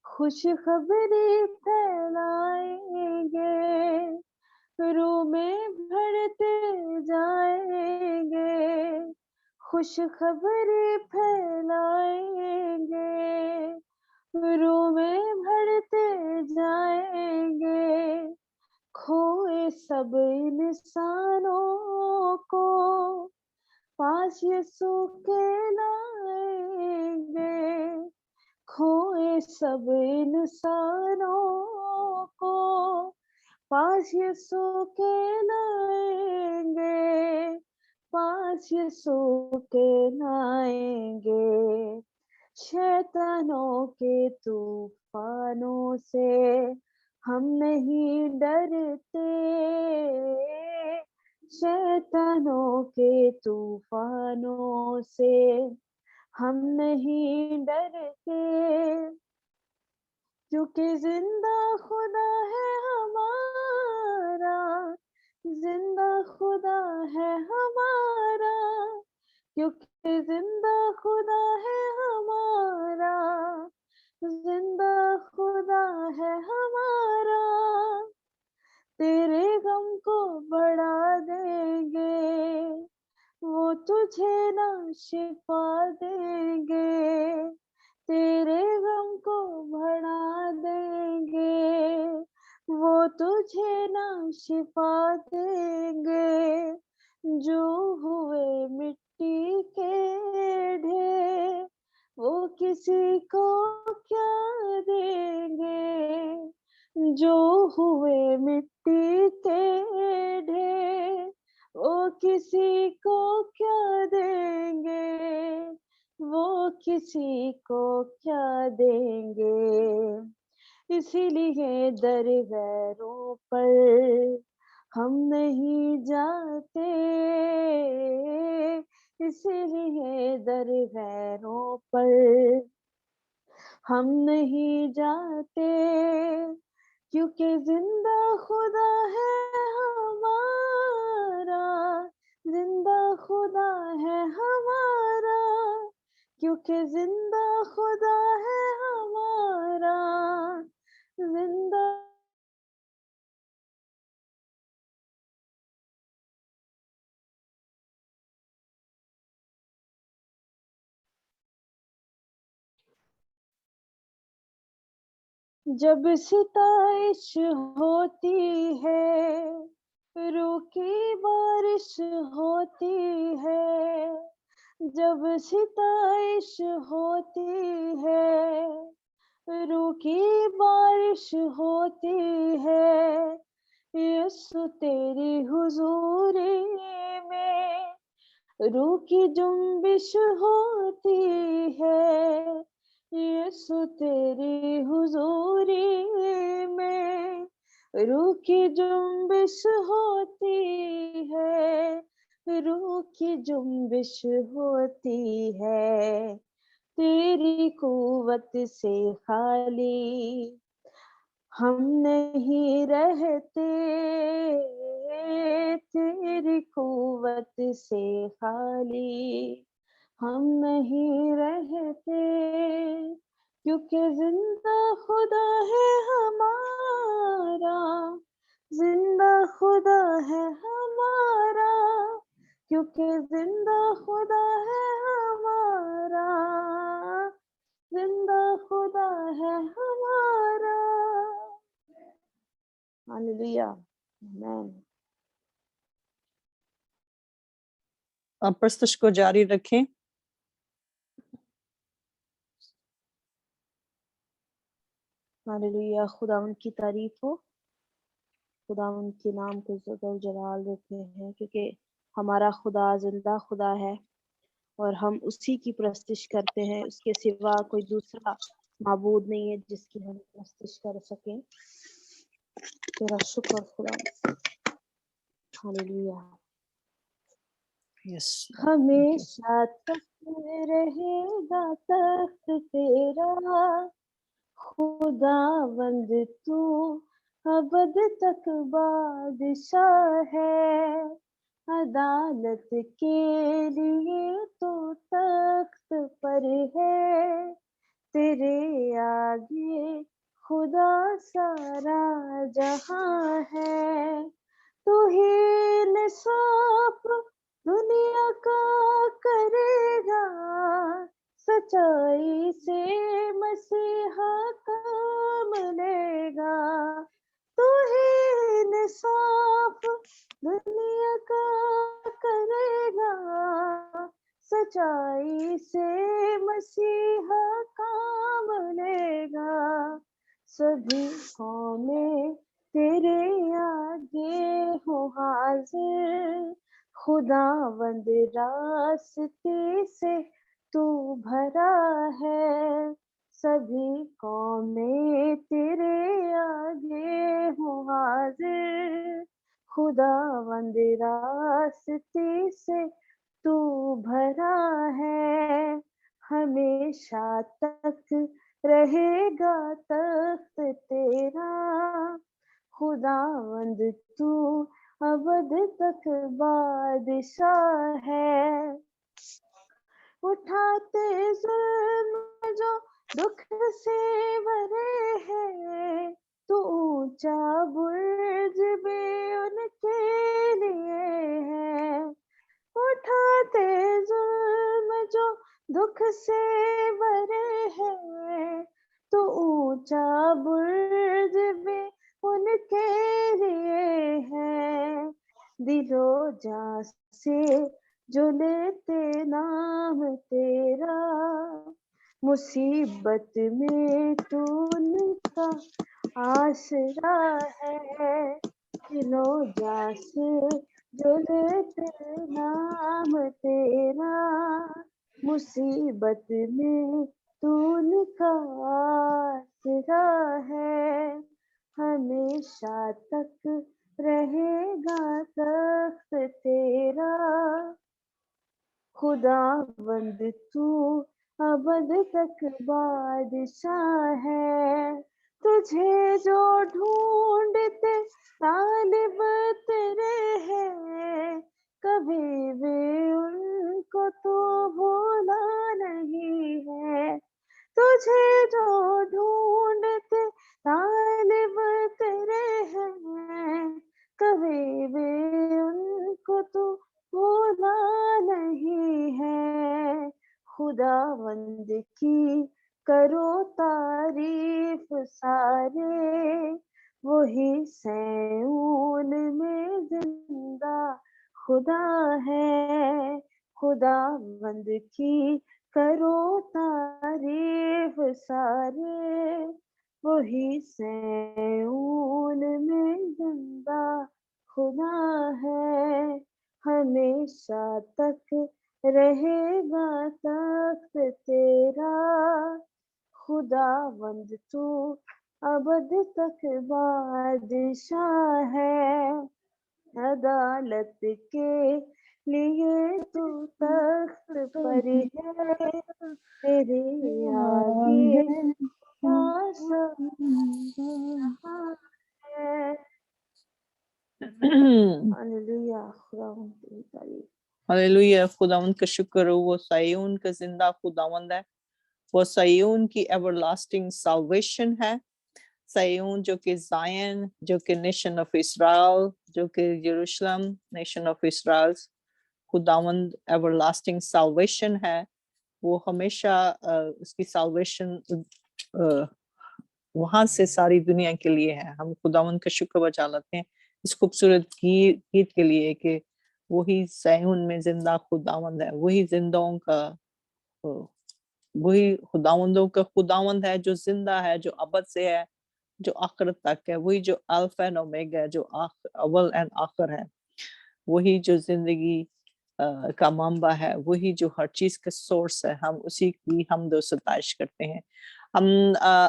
खुशखबरी फैलाएंगे, रूह में भरते जाएंगे, खुशखबरी फैलाएंगे, रूह में भरते जाएंगे, खोए सब इंसानों को पास यीशु के लाएंगे, खोए सब इंसानों को पास यीशु के लाएंगे, पास यीशु के लाएंगे। शैतानों के तूफानों से हम नहीं डरते, शैतानों के तूफानों से हम नहीं डरते, क्योंकि जिंदा खुदा है हमारा, जिंदा खुदा है हमारा, क्योंकि जिंदा खुदा है हमारा, जिंदा खुदा है हमारा। तेरे गम को बढ़ा देंगे, वो तुझे ना शिफा देंगे, तेरे गम को बढ़ा देंगे, वो तुझे ना शिफा देंगे। जो हुए मिट्टी के ढेर, वो किसी को क्या देंगे, जो हुए मिट्टी के ढेर, वो किसी को क्या देंगे, वो किसी को क्या देंगे। इसीलिए दर गैरों पर हम नहीं जाते, इसीलिए दर गैरों पर हम नहीं जाते, क्योंकि जिंदा खुदा है हमारा, जिंदा खुदा है हमारा, क्योंकि जिंदा खुदा है हमारा, जिंदा। जब सिताइश होती है, रूखी बारिश होती है, जब सिताइश होती है, रूखी बारिश होती है, यीशु तेरी हुजूरी में रूह की जुम्बिश होती है, यीशु तेरी हुजूरी में रूह की जुम्बिश होती है, रूह की जुम्बिश होती है। तेरी कुव्वत से खाली हम नहीं रहते तेरी कुव्वत से खाली, हम नहीं रहते क्योंकि जिंदा खुदा है हमारा, जिंदा खुदा है हमारा, क्योंकि जिंदा खुदा है हमारा, जिंदा खुदा है हमारा। हालेलुया, आमीन। आप प्रस्तुति को जारी रखें। हालेलुया, खुदावन की तारीफ हो, खुदावन के नाम को ज़िक्र जलाल देते हैं क्योंकि हमारा खुदा जिंदा खुदा है और हम उसी की प्रस्तुति करते हैं। उसके सिवा कोई दूसरा माबूद नहीं है जिसकी हम प्रस्तुति कर सकें। तेरा शुक्र खुदा। हालेलुया। यस, हमेशा तक रहेगा तख्त तेरा, खुदावंद तू अबद तक बादशाह है। अदालत के लिए तो तख्त पर है, तेरे आगे खुदा सारा जहां है। तू ही इंसाफ दुनिया का करेगा, सच्चाई से मसीहा काम लेगा। तू ही इंसाफ दुनिया का करेगा, सच्चाई से मसीहा काम लेगा। सभी कौमें तेरे आगे हो हाजिर, खुदावंद रास्ते से तू भरा है। सभी कौमें तेरे आगे हो हाजिर, खुदावंद रास्ते से तू भरा है। हमेशा तक रहेगा तख्त तेरा, खुदावंद तू अबद तक बादशाह है। उठाते जुल्म जो दुख से भरे हैं, तू ऊंचा बुर्ज भी उनके लिए है। उठाते जुल्म जो दुख से भरे हैं, तो ऊंचा बुर्ज भी उनके लिए है। दिलो जान से जो लेते नाम तेरा, मुसीबत में तू उनका आसरा है। दिलो जान से जो लेते नाम तेरा, मुसीबत में तू उनका आसरा है। हमेशा तक रहेगा तख्त तेरा, खुदावंद तू अबद तक बादशाह है। तुझे जो ढूंढते तालिब तेरे हैं, कभी भी उनको तो भूला नहीं है। तुझे जो ढूंढते तालिब तेरे हैं, कभी भी उनको तो भूला नहीं है। खुदावंद की करो तारीफ सारे, वही सैऊन में जिंदा खुदा है। खुदावंद की करो तारीफ सारे, वही सैऊन में जिंदा खुदा है। हमेशा तक रहेगा तख्त तेरा, खुदावंद तू अबद तक बादशाह है। अदालत के लिए तू तख्त पर है, तेरे आगे हालेलुया, खुदावंद तेरी तारीफ। हालेलुया, खुदावंद का शुक्र हो, वो सायोन का जिंदा खुदावंद है, वो सायोन की एवरलास्टिंग साल्वेशन है, सायोन जो कि जायन, जो कि नेशन ऑफ इस्राएल, जो कि यरूशलेम नेशन ऑफ इस्राएल, खुदावंद एवरलास्टिंग साल्वेशन है, वो हमेशा उसकी साल्वेशन वहां से सारी दुनिया के लिए है। हम खुदावंद का शुक्र बजा लेते हैं इस खूबसूरत गीत के लिए कि वही सैय्यून में जिंदा खुदावंद है, वही जिंदाओं का वही खुदावंदों का खुदावंद है, जो जिंदा है, जो अबद से है, जो आखिरत तक है, वही जो अल्फा एंड ओमेगा है, जो अव्वल एंड आखिर है, वही जो जिंदगी का मंबा है, वही जो हर चीज का सोर्स है। हम उसी की हमदो सताइश करते हैं। हम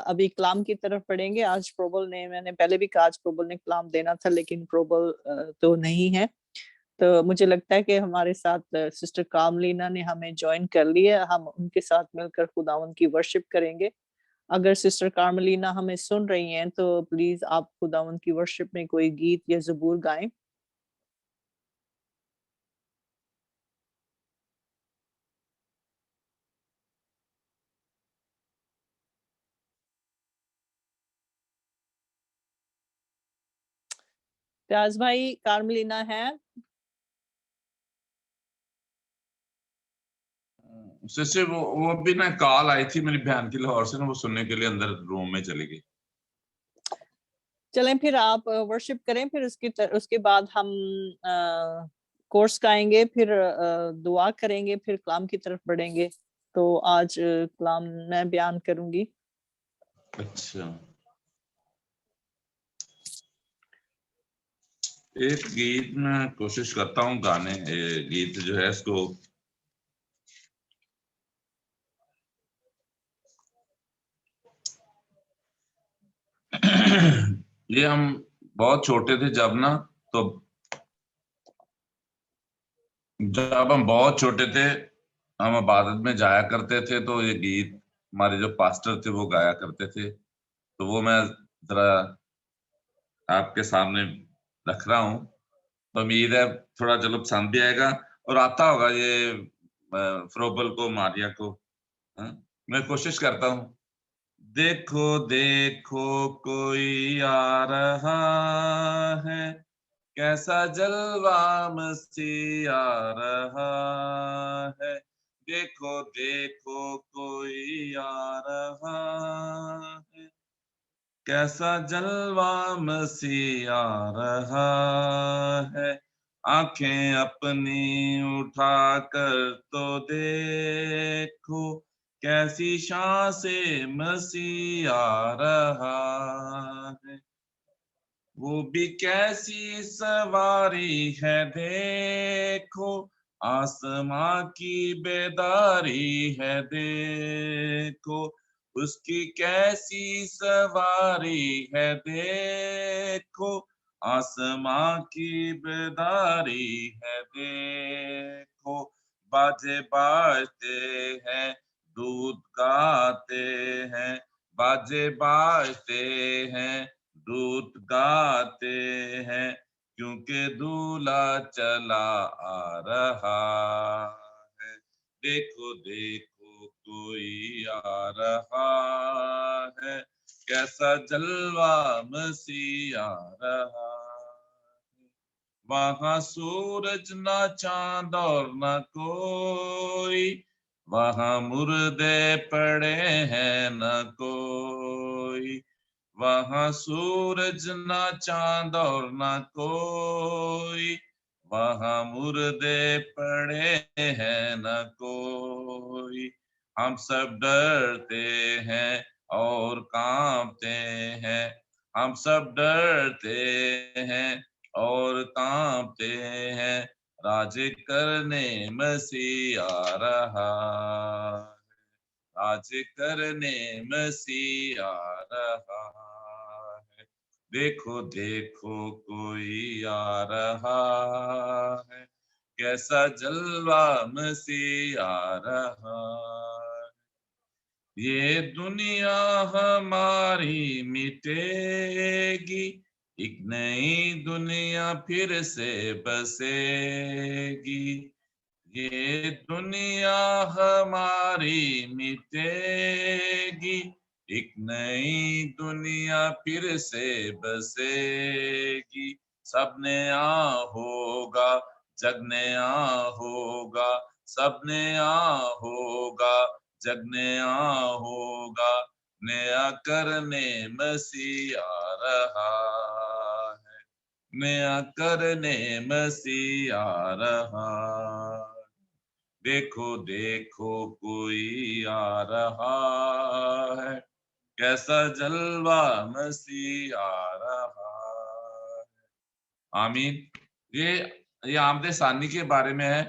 अभी कलाम की तरफ पढ़ेंगे। आज प्रोबल ने, मैंने पहले भी कहा आज प्रोबल ने कलाम देना था, लेकिन प्रोबल तो नहीं है, तो मुझे लगता है कि हमारे साथ सिस्टर कामलीना ने हमें ज्वाइन कर लिया। हम उनके साथ मिलकर खुदावन की वर्शिप करेंगे। अगर सिस्टर कार्मेलिना हमें सुन रही हैं तो प्लीज आप खुदावन की वर्शिप में कोई गीत या ज़बूर गाएं। त्याज भाई, कार्मेलिना है? सिस्टर वो भी ना कॉल आई थी मेरी बहन की लाहौर से ना, वो सुनने के लिए अंदर रूम में चली गई। चलें फिर आप वर्शिप करें, फिर उसके बाद हम कोर्स गाएंगे, फिर दुआ करेंगे, फिर कलाम की तरफ बढ़ेंगे। तो आज कलाम मैं बयान करूंगी। अच्छा, एक गीत में कोशिश करता हूँ गाने, गीत जो है इसको ये हम बहुत छोटे थे जब ना, तो जब हम बहुत छोटे थे हम इबादत में जाया करते थे, तो ये गीत हमारे जो पास्टर थे वो गाया करते थे, तो वो मैं जरा आपके सामने रख रहा हूँ। तो उम्मीद है थोड़ा चलो पसंद भी आएगा और आता होगा ये फ्रोबल को, मारिया को। हाँ? मैं कोशिश करता हूँ। देखो देखो कोई आ रहा है, कैसा जलवा मसीह आ रहा है। देखो देखो कोई आ रहा है, कैसा जलवा मसीह आ रहा है। आंखें अपनी उठा कर तो देखो, कैसी शान से मसीह आ रहा है। वो भी कैसी सवारी है देखो, आसमां की बेदारी है देखो, उसकी कैसी सवारी है देखो, आसमां की बेदारी है देखो। बाजे बाजते हैं, दूध गाते हैं, बाजे बाजते हैं, दूत गाते हैं, क्योंकि दूल्हा चला आ रहा है। देखो देखो कोई आ रहा है, कैसा जलवा मसीह आ रहा है। वहां सूरज ना चांद और न कोई, वहां मुर्दे पड़े हैं न कोई। वहां सूरज ना चांद और न कोई, वहां मुर्दे पड़े हैं न कोई। हम सब डरते हैं और कांपते हैं, हम सब डरते हैं और कांपते हैं, राज करने मसीह आ रहा है, राज करने मसीह आ रहा है। देखो देखो कोई आ रहा है, कैसा जलवा मसीह आ रहा है। ये दुनिया हमारी मिटेगी, एक नई दुनिया फिर से बसेगी। ये दुनिया हमारी मिटेगी, एक नई दुनिया फिर से बसेगी। सब नया होगा, जग नया होगा, सब नया होगा, जग नया होगा, नया करने मसीह आ रहा है, नया करने मसीह आ रहा है। देखो देखो कोई आ रहा है, कैसा जलवा मसीह आ रहा है। आमीन। ये आमदे सानी के बारे में है,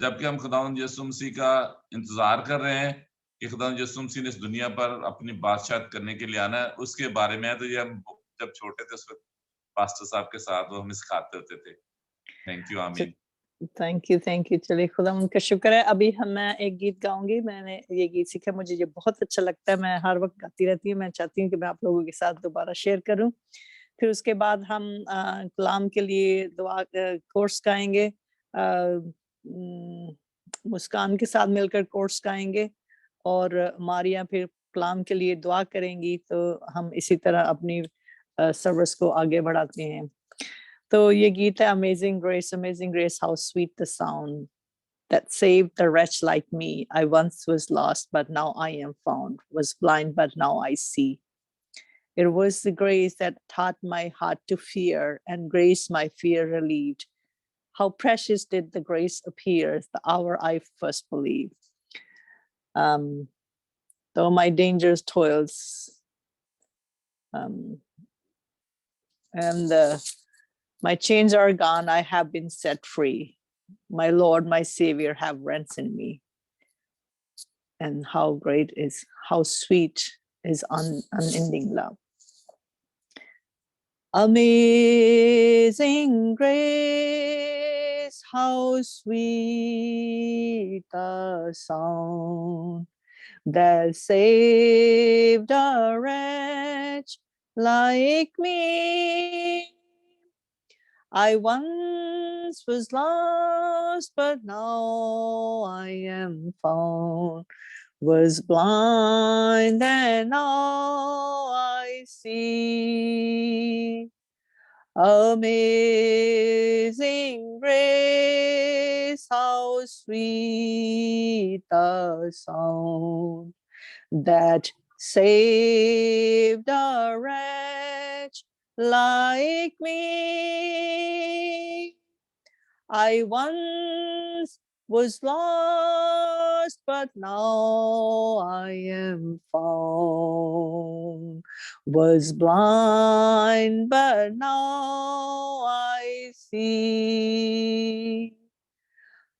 जबकि हम खुदावंद यीशु मसीह का इंतजार कर रहे हैं कि खुदावंद यीशु मसीह ने इस दुनिया पर अपनी बादशाहत करने के लिए आना है, उसके बारे में है। तो ये हम जब छोटे थे उस वक्त पास्टर साहब के साथ वो हमें सिखाते होते थे। Thank you. आमीन। Thank you. चलिए खुदा उनका शुक्र है। अभी मैं एक गीत गाऊंगी। मैंने ये गीत सीखा, मुझे ये बहुत अच्छा लगता है। मैं हर वक्त गाती रहती हूँ। मैं चाहती हूँ कि मैं आप लोगों के साथ दोबारा शेयर करूं। फिर उसके बाद हम कलाम के लिए दुआ कोर्स गाएंगे। मुस्कान के साथ मिलकर कोर्स गाएंगे और मारिया फिर कलाम के लिए दुआ करेंगी। तो हम इसी तरह अपनी सर्विस को आगे बढ़ाते हैं। तो ये गीत है amazing grace, how sweet the sound that saved the wretch like me. I once was lost, but now I am found, was blind, but now I see. It was the grace that taught my heart to fear, and grace my fear relieved. How precious did the grace appear the hour I first believed. Though my dangers, toils, and my chains are gone, I have been set free. My Lord, my Savior have ransomed me. And how sweet is unending love. Amazing grace, how sweet the sound that saved a wretch like me. I once was lost, but now I am found, was blind, and now I see. Amazing grace, how sweet the sound that saved a wretch like me. I once was lost, but now I am found. Was blind, but now I see.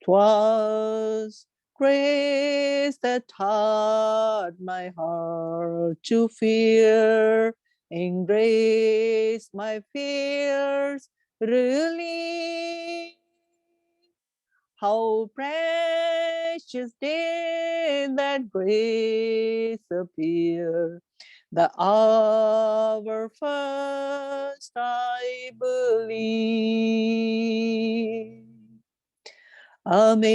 'Twas grace that taught my heart to fear, in grace my fears relieved. How precious did that grace appear, the hour first I believed. Amazing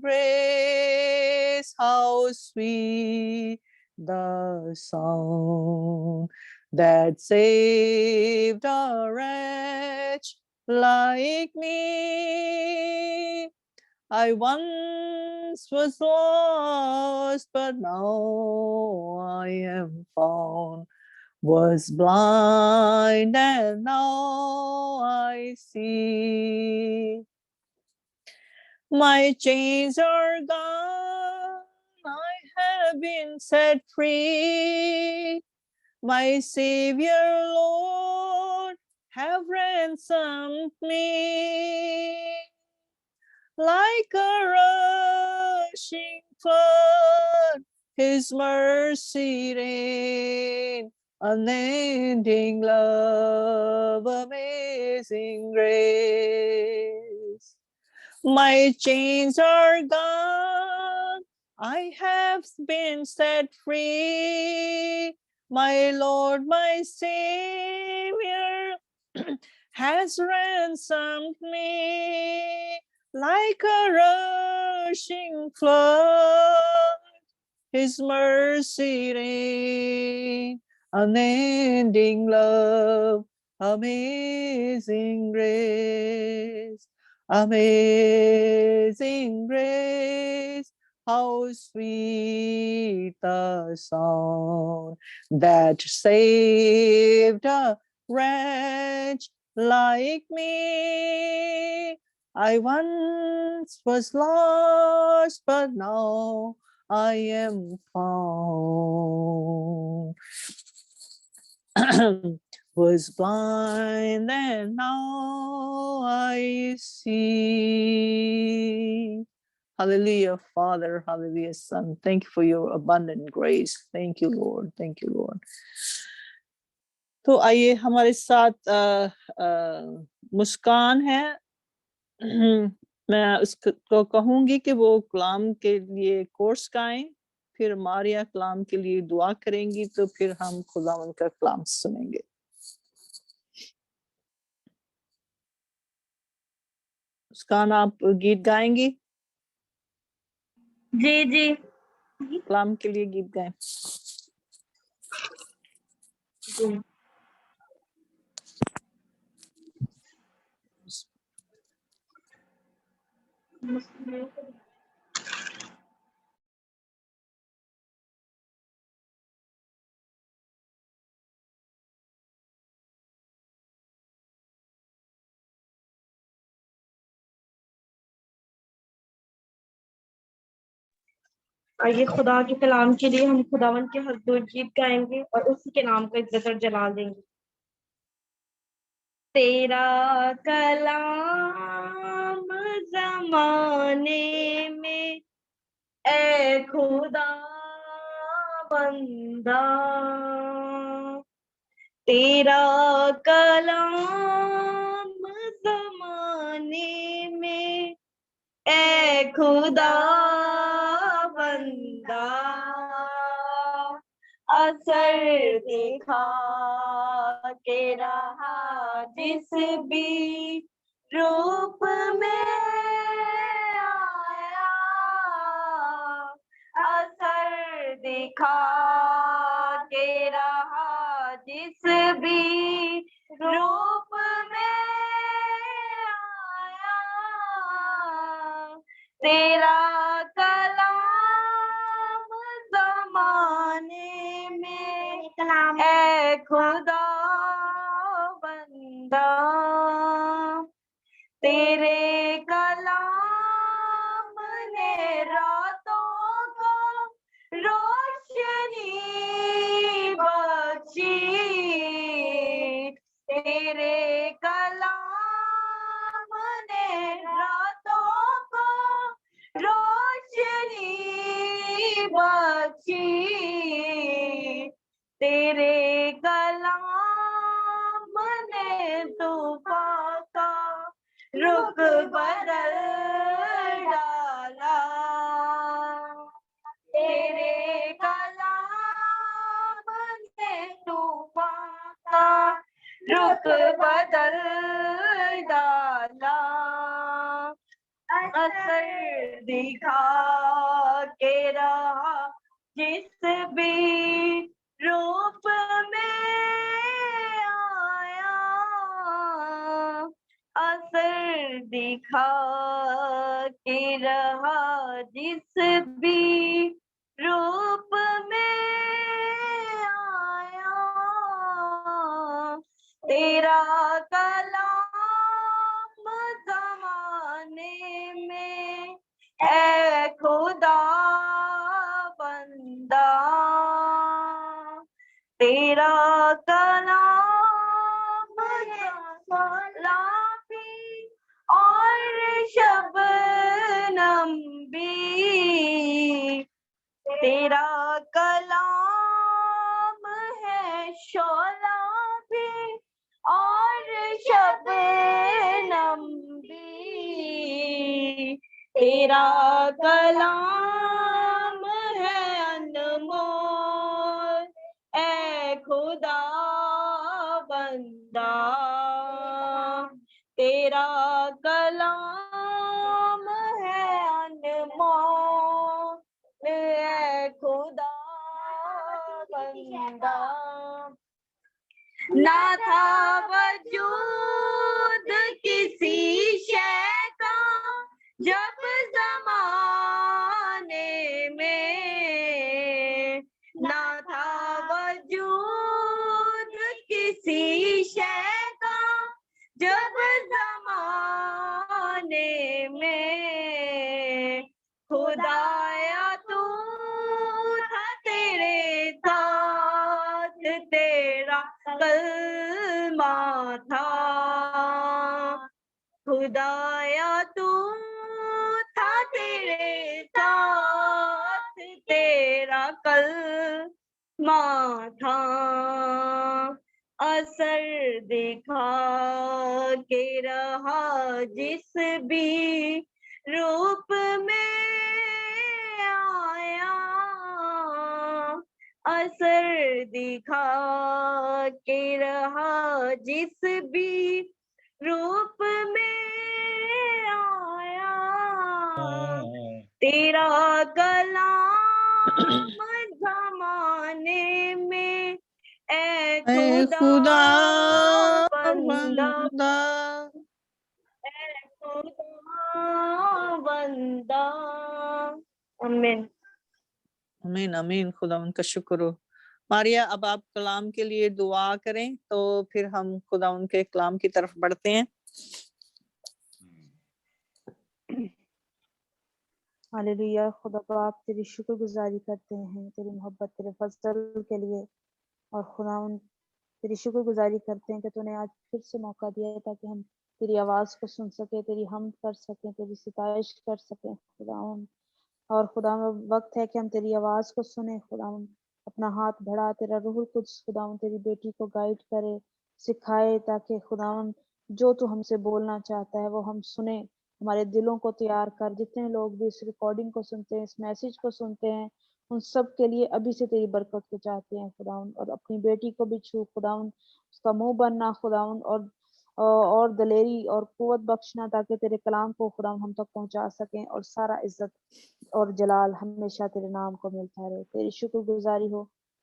grace, how sweet the sound that saved a wretch like me. I once was lost, but now I am found, was blind, and now I see. My chains are gone, I have been set free. My Savior, Lord, have ransomed me. Like a rushing flood, His mercy rain, unending love, amazing grace. My chains are gone, I have been set free. My Lord, my Savior has ransomed me like a rushing flood. His mercy reign, unending love, amazing grace, amazing grace. How sweet the sound that saved a wretch like me. I once was lost, but now I am found. Was blind and now I see. Hallelujah, Father. Hallelujah, Son. Thank you for your abundant grace. Thank you, Lord. Thank you, Lord. तो आइए हमारे साथ मुस्कान है। मैं उसको कहूंगी कि वो कलाम के लिए कोर्स गाएं, फिर मारिया कलाम के लिए दुआ करेंगी, तो फिर हम खुदावन का कलाम सुनेंगे। मुस्कान, आप गीत गाएंगी? जी जी। कलाम के लिए गीत गाएं। जी। आइए खुदा के कलाम के लिए हम खुदावन के हज़ूर गीत गाएंगे और उसी के नाम को इज्जत और जलाल देंगे। तेरा कलाम ज़माने में ए खुदा बंदा, तेरा कलाम ज़माने में ए खुदा बंदा, असर दिखा के रहा जिस भी रूप में आया, असर दिखा के रहा जिस भी रूप में आया, तेरा कलाम ज़माने में ए खुदा बंदा, तेरे कलाम ने रातों को रोशनी बख्शी, तेरे कलाम ने रातों को रोशनी बख्शी, तेरे कलाम ने तूफान का रुख बदल डाला, तेरे कलाम ने तूफान का रुख बदल डाला, असर दिखा के रहा जिस भी रूप में आया, असर दिखा के रहा जिस भी रूप में आया, तेरा कलाम ज़माने में ए खुदा बंदा, तेरा कलाम लाफी और शबनम भी, तेरा कलाम है शोला भी और शबनम भी, तेरा कलाम खुदा तेरा कलाम है अनमोल है खुदा बंदा ना था वजूद किसी शय का जब जमाने में ना था वजूद किसी शय का जब जमाने में खुदाया तू था तेरे साथ तेरा कलमा था खुदाया तू था तेरे साथ तेरा कलमा था असर दिखा के रहा जिस भी रूप में आया असर दिखा के रहा जिस भी रूप में आया तेरा कलाम जमाने में ए खुदा बंदा बंदा आमीन आमीन आमीन। खुदा उनका शुक्र हो। मारिया, अब आप कलाम के लिए दुआ करें तो फिर हम खुदा उनके कलाम की तरफ बढ़ते हैं। हालेलुया। खुदा बाप तेरी शुक्रगुजारी करते हैं तेरी मोहब्बत तेरे फजल के लिए और खुदा तेरी शुक्रगुजारी करते हैं कि तूने आज फिर से मौका दिया है ताकि हम तेरी आवाज़ को सुन सके तेरी हम कर सकें तेरी सिताइश कर सकें खुदा और खुदा वक्त है कि हम तेरी आवाज़ को सुने खुदा अपना हाथ बढ़ा तेरा रूहुल कुद्स खुदा तेरी बेटी को गाइड करे सिखाए ताकि खुदा जो तू हमसे बोलना चाहता है वो हम सुने हमारे दिलों को तैयार कर जितने लोग भी इस रिकॉर्डिंग को सुनते हैं इस मैसेज को सुनते हैं उन सब के लिए अभी से तेरी बरकत को चाहते हैं खुदा और अपनी बेटी को भी छू खुदा उसका मुंह बनना खुदा और दलेरी और कुव्वत बख्शना ताकि तेरे कलाम को खुदा हम तक पहुंचा सकें और सारा इज्जत और जलाल हमेशा तेरे नाम को मिलता रहे तेरी शुक्रगुजारी हो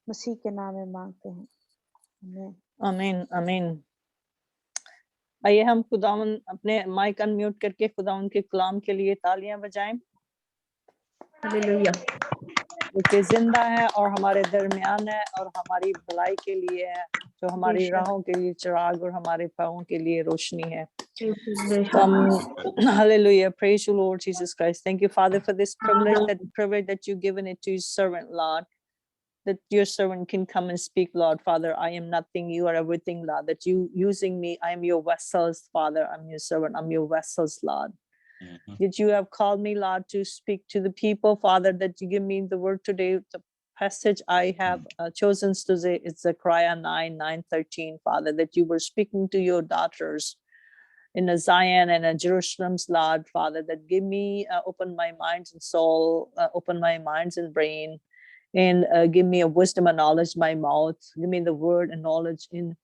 मसीह के नाम में मांगते हैं आमीन आमीन आमीन। आइए हम खुदावन अपने माइक अनम्यूट करके खुदावन के कलाम के लिए तालियां बजाएं। हालेलुया। क्योंकि जिंदा है और हमारे दरमियान है और हमारी भलाई के लिए है जो हमारी राहों के लिए चिराग और हमारे पाँवों के लिए रोशनी है। Hallelujah. Praise you, Lord Jesus Christ. Thank you, Father, for this privilege that you've given it to your servant, Lord. That your servant can come and speak, Lord. Father, I am nothing, you are everything, Lord. That you using me, I am your vessels, Father. I'm your servant, I'm your vessels, Lord. That you have called me, Lord, to speak to the people, Father, that you give me the word today. The passage I have chosen today is Zechariah 9:13, Father, that you were speaking to your daughters in a Zion and a Jerusalem's, Lord, Father, that give me, open my minds and soul, open my minds and brain, and give me a wisdom and knowledge, my mouth, give me the word and knowledge in,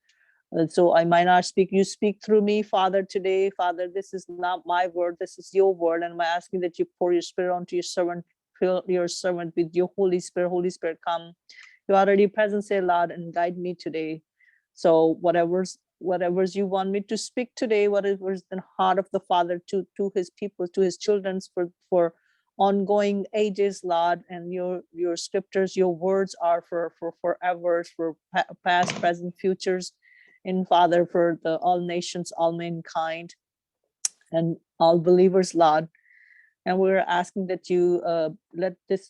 so I might not speak, you speak through me, Father, today, Father, this is not my word, this is your word, and I'm asking that you pour your spirit onto your servant, fill your servant with your Holy Spirit, come, you're already present, say, Lord, and guide me today. So whatever's you want me to speak today, whatever's the heart of the Father to his people, to his children for ongoing ages, Lord, and your scriptures, your words are for forever, for past, present, futures, and Father, for the all nations, all mankind, and all believers, Lord. And we're asking that you let this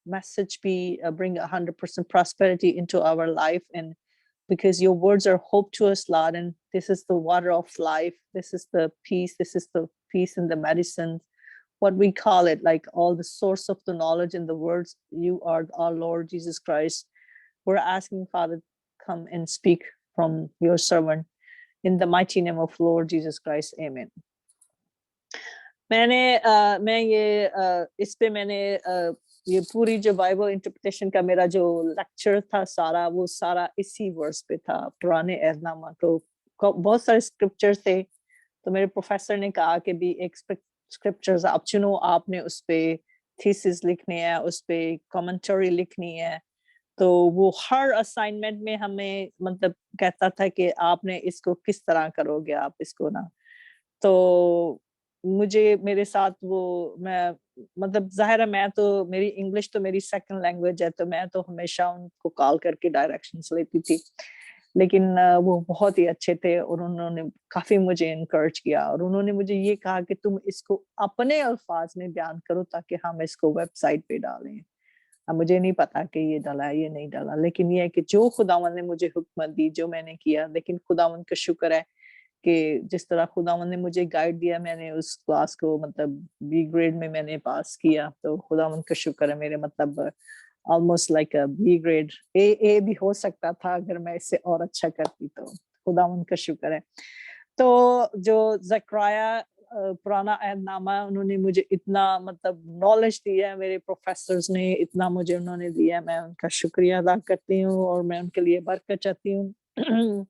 message be bring 100% prosperity into our life, and because your words are hope to us, Lord, and this is the water of life. This is the peace in the medicine, what we call it, like all the source of the knowledge and the words. You are our Lord Jesus Christ. We're asking, Father, come and speak from your servant in the mighty name of Lord Jesus Christ. Amen. ये पूरी जो Bible interpretation का मेरा जो lecture था सारा वो सारा इसी वर्स पे था, पुराने एहदनामा को बहुत सारे स्क्रिप्चर्स थे, तो मेरे प्रोफेसर ने कहा कि भी एक स्क्रिप्चर्स आप चुनो, आपने उस पे थीसिस लिखनी है, उस पे कमेंटरी लिखनी है। तो वो हर असाइनमेंट में हमें मतलब कहता था कि आपने इसको किस तरह करोगे आप इसको ना। तो मुझे मेरे साथ वो मैं मतलब जाहिर है मैं तो मेरी इंग्लिश तो मेरी सेकंड लैंग्वेज है, तो मैं तो हमेशा उनको कॉल करके डायरेक्शंस लेती थी। लेकिन वो बहुत ही अच्छे थे और उन्होंने काफी मुझे इनकरेज किया और उन्होंने मुझे ये कहा कि तुम इसको अपने अल्फाज में बयान करो ताकि हम इसको वेबसाइट पे डालें। अब मुझे नहीं पता कि ये डाला ये नहीं डाला, लेकिन ये है कि जो खुदावन ने मुझे हुक्म दी जो मैंने किया। लेकिन खुदावन का शुक्र है कि जिस तरह खुदावन ने मुझे गाइड दिया, मैंने उस क्लास को मतलब बी ग्रेड में मैंने पास किया। तो खुदावन का शुक्र है, मेरे मतलब almost like a B grade, A भी हो सकता था अगर मैं इससे और अच्छा करती। तो खुदावन का शुक्र है। तो जो ज़करिया पुराना अहदनामा, उन्होंने मुझे इतना मतलब नॉलेज दिया है, मेरे प्रोफेसर्स ने इतना मुझे उन्होंने दिया, मैं उनका शुक्रिया अदा करती हूँ और मैं उनके लिए बरकत चाहती हूँ।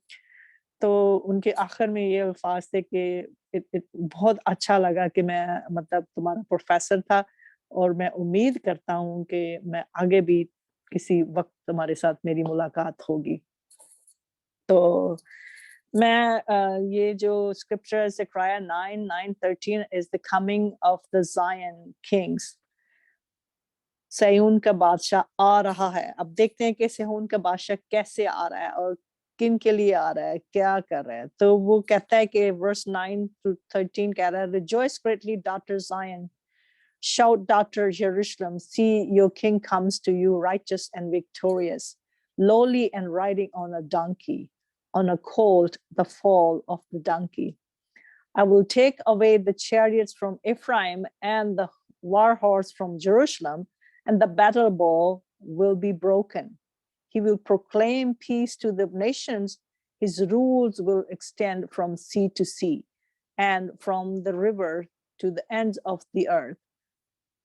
तो उनके आखिर में ये अल्फाज थे कि बहुत अच्छा लगा कि मैं मतलब तुम्हारा प्रोफेसर था और मैं उम्मीद करता हूँ कि मैं आगे भी किसी वक्त तुम्हारे साथ मेरी मुलाकात होगी। तो मैं ये जो scripture Zakaria 9:13 is the coming of the Zion kings, सयून का बादशाह आ रहा है। अब देखते हैं कि सयून का बादशाह कैसे आ रहा है और किन के लिए आ रहा है, क्या कर रहा है। तो वो कहता है कि वर्स 9-13 कह रहा है, Rejoice greatly, daughter Zion. Shout, daughter Jerusalem. See, your king comes to you, righteous and victorious, lowly and riding on a donkey, on a colt, the foal of the donkey. I will take away the chariots from Ephraim and the war horse from Jerusalem, and the battle bow will be broken. He will proclaim peace to the nations. His rules will extend from sea to sea and from the river to the ends of the earth.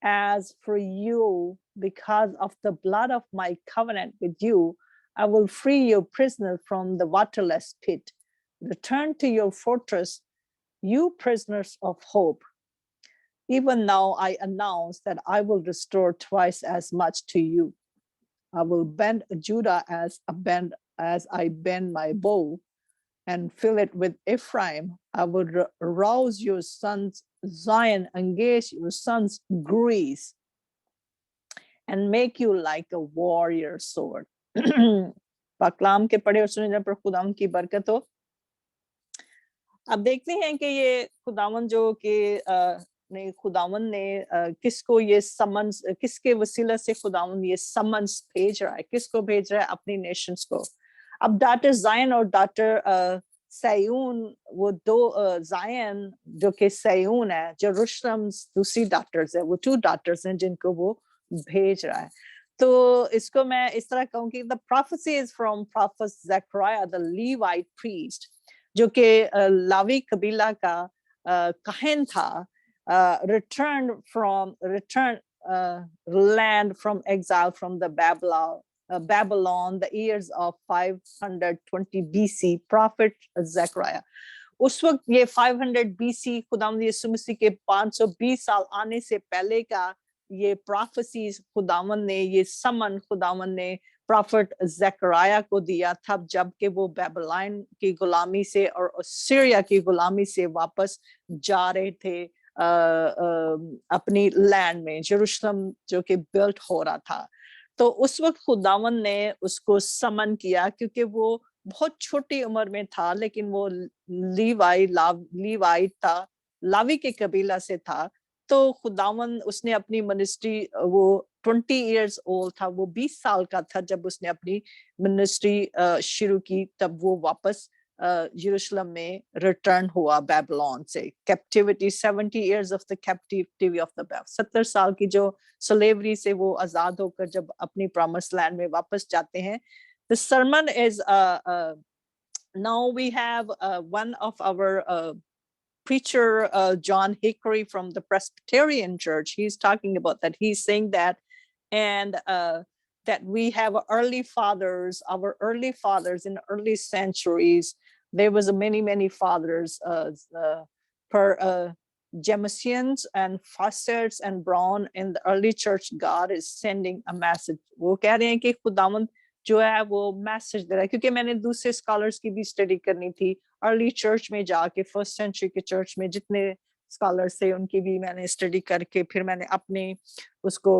As for you, because of the blood of my covenant with you, I will free your prisoner from the waterless pit. Return to your fortress, you prisoners of hope. Even now I announce that I will restore twice as much to you. I will bend Judah as I bend my bow and fill it with Ephraim. I will rouse your sons Zion, engage your sons Greece, and make you like a warrior sword. पाकलाम के पढ़े और सुने जब पर खुदावन की बरकत हो। अब देखते हैं कि ये खुदावन जो कि खुदावन ने किसको ये समन्स, किसके वसीला से खुदावन ये समन्स भेज रहा है, किसको भेज रहा है, अपनी नेशंस को। अब डॉटर जायन और डॉटर सयून, वो दो जायन जो कि सयून है, जेरूशलेम दूसरी डॉटर्स है, वो 2 डॉटर्स हैं जिनको वो भेज रहा है। तो इसको मैं इस तरह कहूँ कि the prophecy is from prophet Zechariah the Levite priest, जो कि लावी कबीला का काहिन था, returned land from exile from the Babylon, the years of 520 BC, prophet Zechariah. उस वक्त ये 500 BC खुदावंद यीशु मसीह के 520 साल आने से पहले का ये प्रोफेसीज खुदावंद ने, ये समन खुदावंद ने प्रॉफिट ज़करिया को दिया था, जबकि वो बेबीलोन की गुलामी से और सीरिया की गुलामी से वापस जा रहे थे अपनी लैंड में, जेरूशलेम जो कि बिल्ट हो रहा था। तो उस वक्त खुदावन ने उसको समन किया क्योंकि वो बहुत छोटी उम्र में था, लेकिन वो लीवाइट था, लावी के कबीला से था। तो खुदावन उसने अपनी मिनिस्ट्री, वो 20 years old था, वो 20 साल का था जब उसने अपनी मिनिस्ट्री शुरू की। तब वो वापस यरूशलेम में रिटर्न हुआ बेबीलोन से, captivity 70 years of the captivity of the Babylon, 70 साल की जो स्लेवरी से वो आजाद होकर जब अपनी प्रॉमिस लैंड में वापस जाते हैं। The sermon is now we have one of our preacher John Hickory from the Presbyterian Church. He's talking about that. He's saying that, and that we have early fathers, our early fathers in early centuries, there was many fathers, per Jamesians and Fosters and Brown in the early church. God is sending a message. वो कह रहे हैं कि खुदावंद जो है वो message दे रहा है, क्योंकि मैंने दूसरे स्कॉलर्स की भी स्टडी करनी थी अर्ली चर्च में जाके, फर्स्ट सेंचुरी के चर्च में जितने स्कॉलर्स थे उनकी भी मैंने स्टडी करके फिर मैंने अपने उसको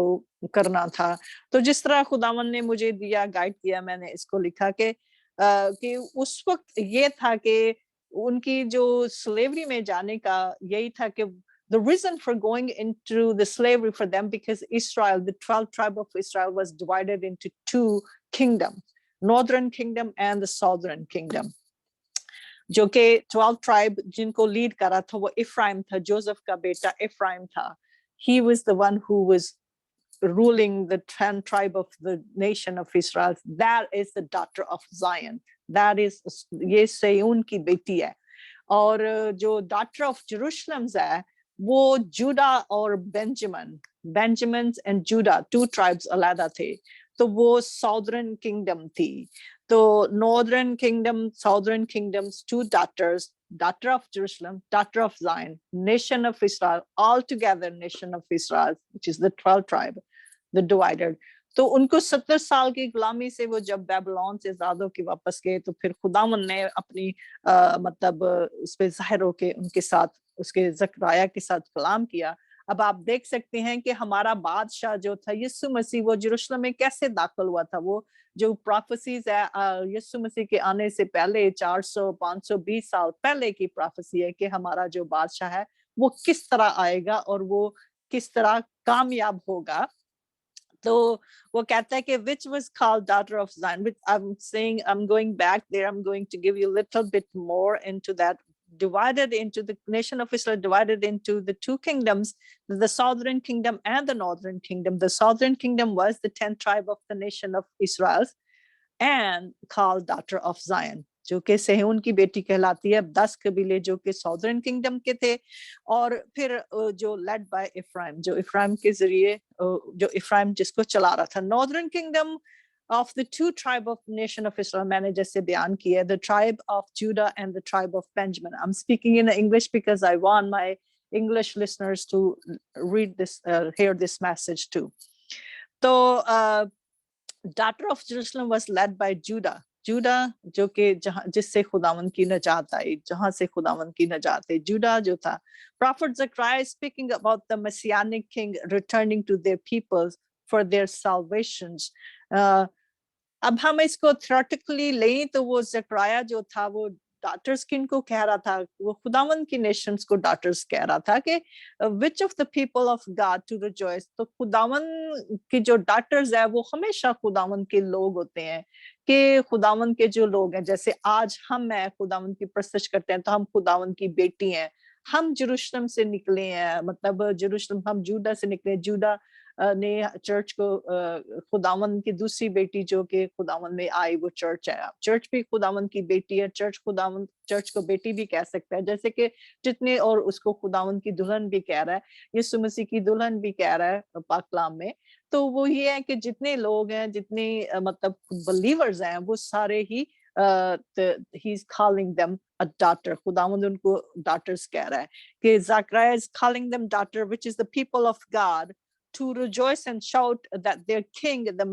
करना था। तो जिस तरह खुदावन ने मुझे दिया, गाइड किया, मैंने इसको लिखा कि उस वक्त ये था कि उनकी जो स्लेवरी में जाने का यही था कि the reason for going into the slavery for them, because Israel, the 12th tribe of Israel, was divided into two kingdoms, northern kingdom and the southern kingdom. जो कि 12th tribe जिनको लीड करा था वो इफ्राइम था, Joseph का बेटा Ephraim था. He was the one who was ruling the 10th tribe of the nation of Israel. That is the daughter of Zion. That is, ये सयून की बेटी है. और जो daughter of Jerusalem है वो जुड़ा और बेंजामिन एंड जुड़ा, 2 tribes अलग थे, तो वो southern kingdom थी. तो northern kingdom, southern kingdoms, 2 daughters, daughter of Jerusalem, daughter of Zion, nation of Israel, all together nation of Israel, which is the 12th tribe, the divided. तो उनको 70 साल की गुलामी से वो जब बेबीलोन से आजाद होके वापस गए, तो फिर खुदावन ने अपनी मतलब उस पे जाहिर होके उनके साथ, उसके ज़करिया के साथ कलाम किया. अब आप देख सकते हैं कि हमारा बादशाह जो था यीशु मसीह, वो यरूशलेम में कैसे दाखिल हुआ था. वो जो प्रोफेसीज है यीशु मसीह के आने से पहले 400-520 साल पहले की प्रोफेसी है कि हमारा जो बादशाह है वो किस तरह आएगा और वो किस तरह कामयाब होगा. तो वो कहता है कि which was called daughter of Zion, which I'm saying, I'm going back there, I'm going to give you a little bit more into that. Divided into the nation of Israel, divided into the 2 kingdoms, the southern kingdom and the northern kingdom. The southern kingdom was the 10th tribe of the nation of Israel and called daughter of Zion, जो कि सेहून की बेटी कहलाती है. 10 कबीले जो कि southern kingdom के थे, और फिर जो led by Ephraim, जो इफ्राइम के जरिए, जो इफ्राइम जिसको चला रहा था. northern kingdom of the 2 tribe of nation of Israel, मैंने जैसे बयान किया, the tribe of Judah and the tribe of Benjamin. I'm speaking in English because I want my English listeners to read this, hear this message too. तो daughter of Jerusalem was led by Judah. Judah जो कि जिससे खुदावन की नजात आई, जहां से खुदावन की नजात है. Judah जो था. Prophet Zechariah is speaking about the messianic king returning to their peoples for their salvations. अब हम इसको theoretically लें तो वो ज़करिया जो था वो daughters किनको कह रहा था, वो खुदावन की nations को daughters कह रहा था कि which of the people of God to rejoice. तो खुदावन की जो daughters है वो हमेशा खुदावन के लोग होते हैं, कि खुदावन के जो लोग हैं, जैसे आज हम हैं खुदावन की प्रस्तुत करते हैं तो हम खुदावन की बेटी हैं. हम यरूशलेम से निकले हैं, मतलब यरूशलेम, हम जूडा से निकले. जूडा ने चर्च को, खुदावन की दूसरी बेटी जो कि खुदावन में आई वो चर्च है. चर्च भी खुदावन की बेटी है. खुदावन चर्च को बेटी भी कह सकता है, जैसे कि जितने, और उसको खुदावन की दुल्हन भी कह रहा है, यीशु मसीह की दुल्हन भी कह रहा है पाक कलाम में. तो वो ये है कि जितने लोग हैं, जितने मतलब believers हैं, वो सारे ही he's calling them a daughter. खुदावंद उनको daughters कह रहा है कि Zechariah is calling them daughter, which is the people of God, to rejoice and shout that their king, the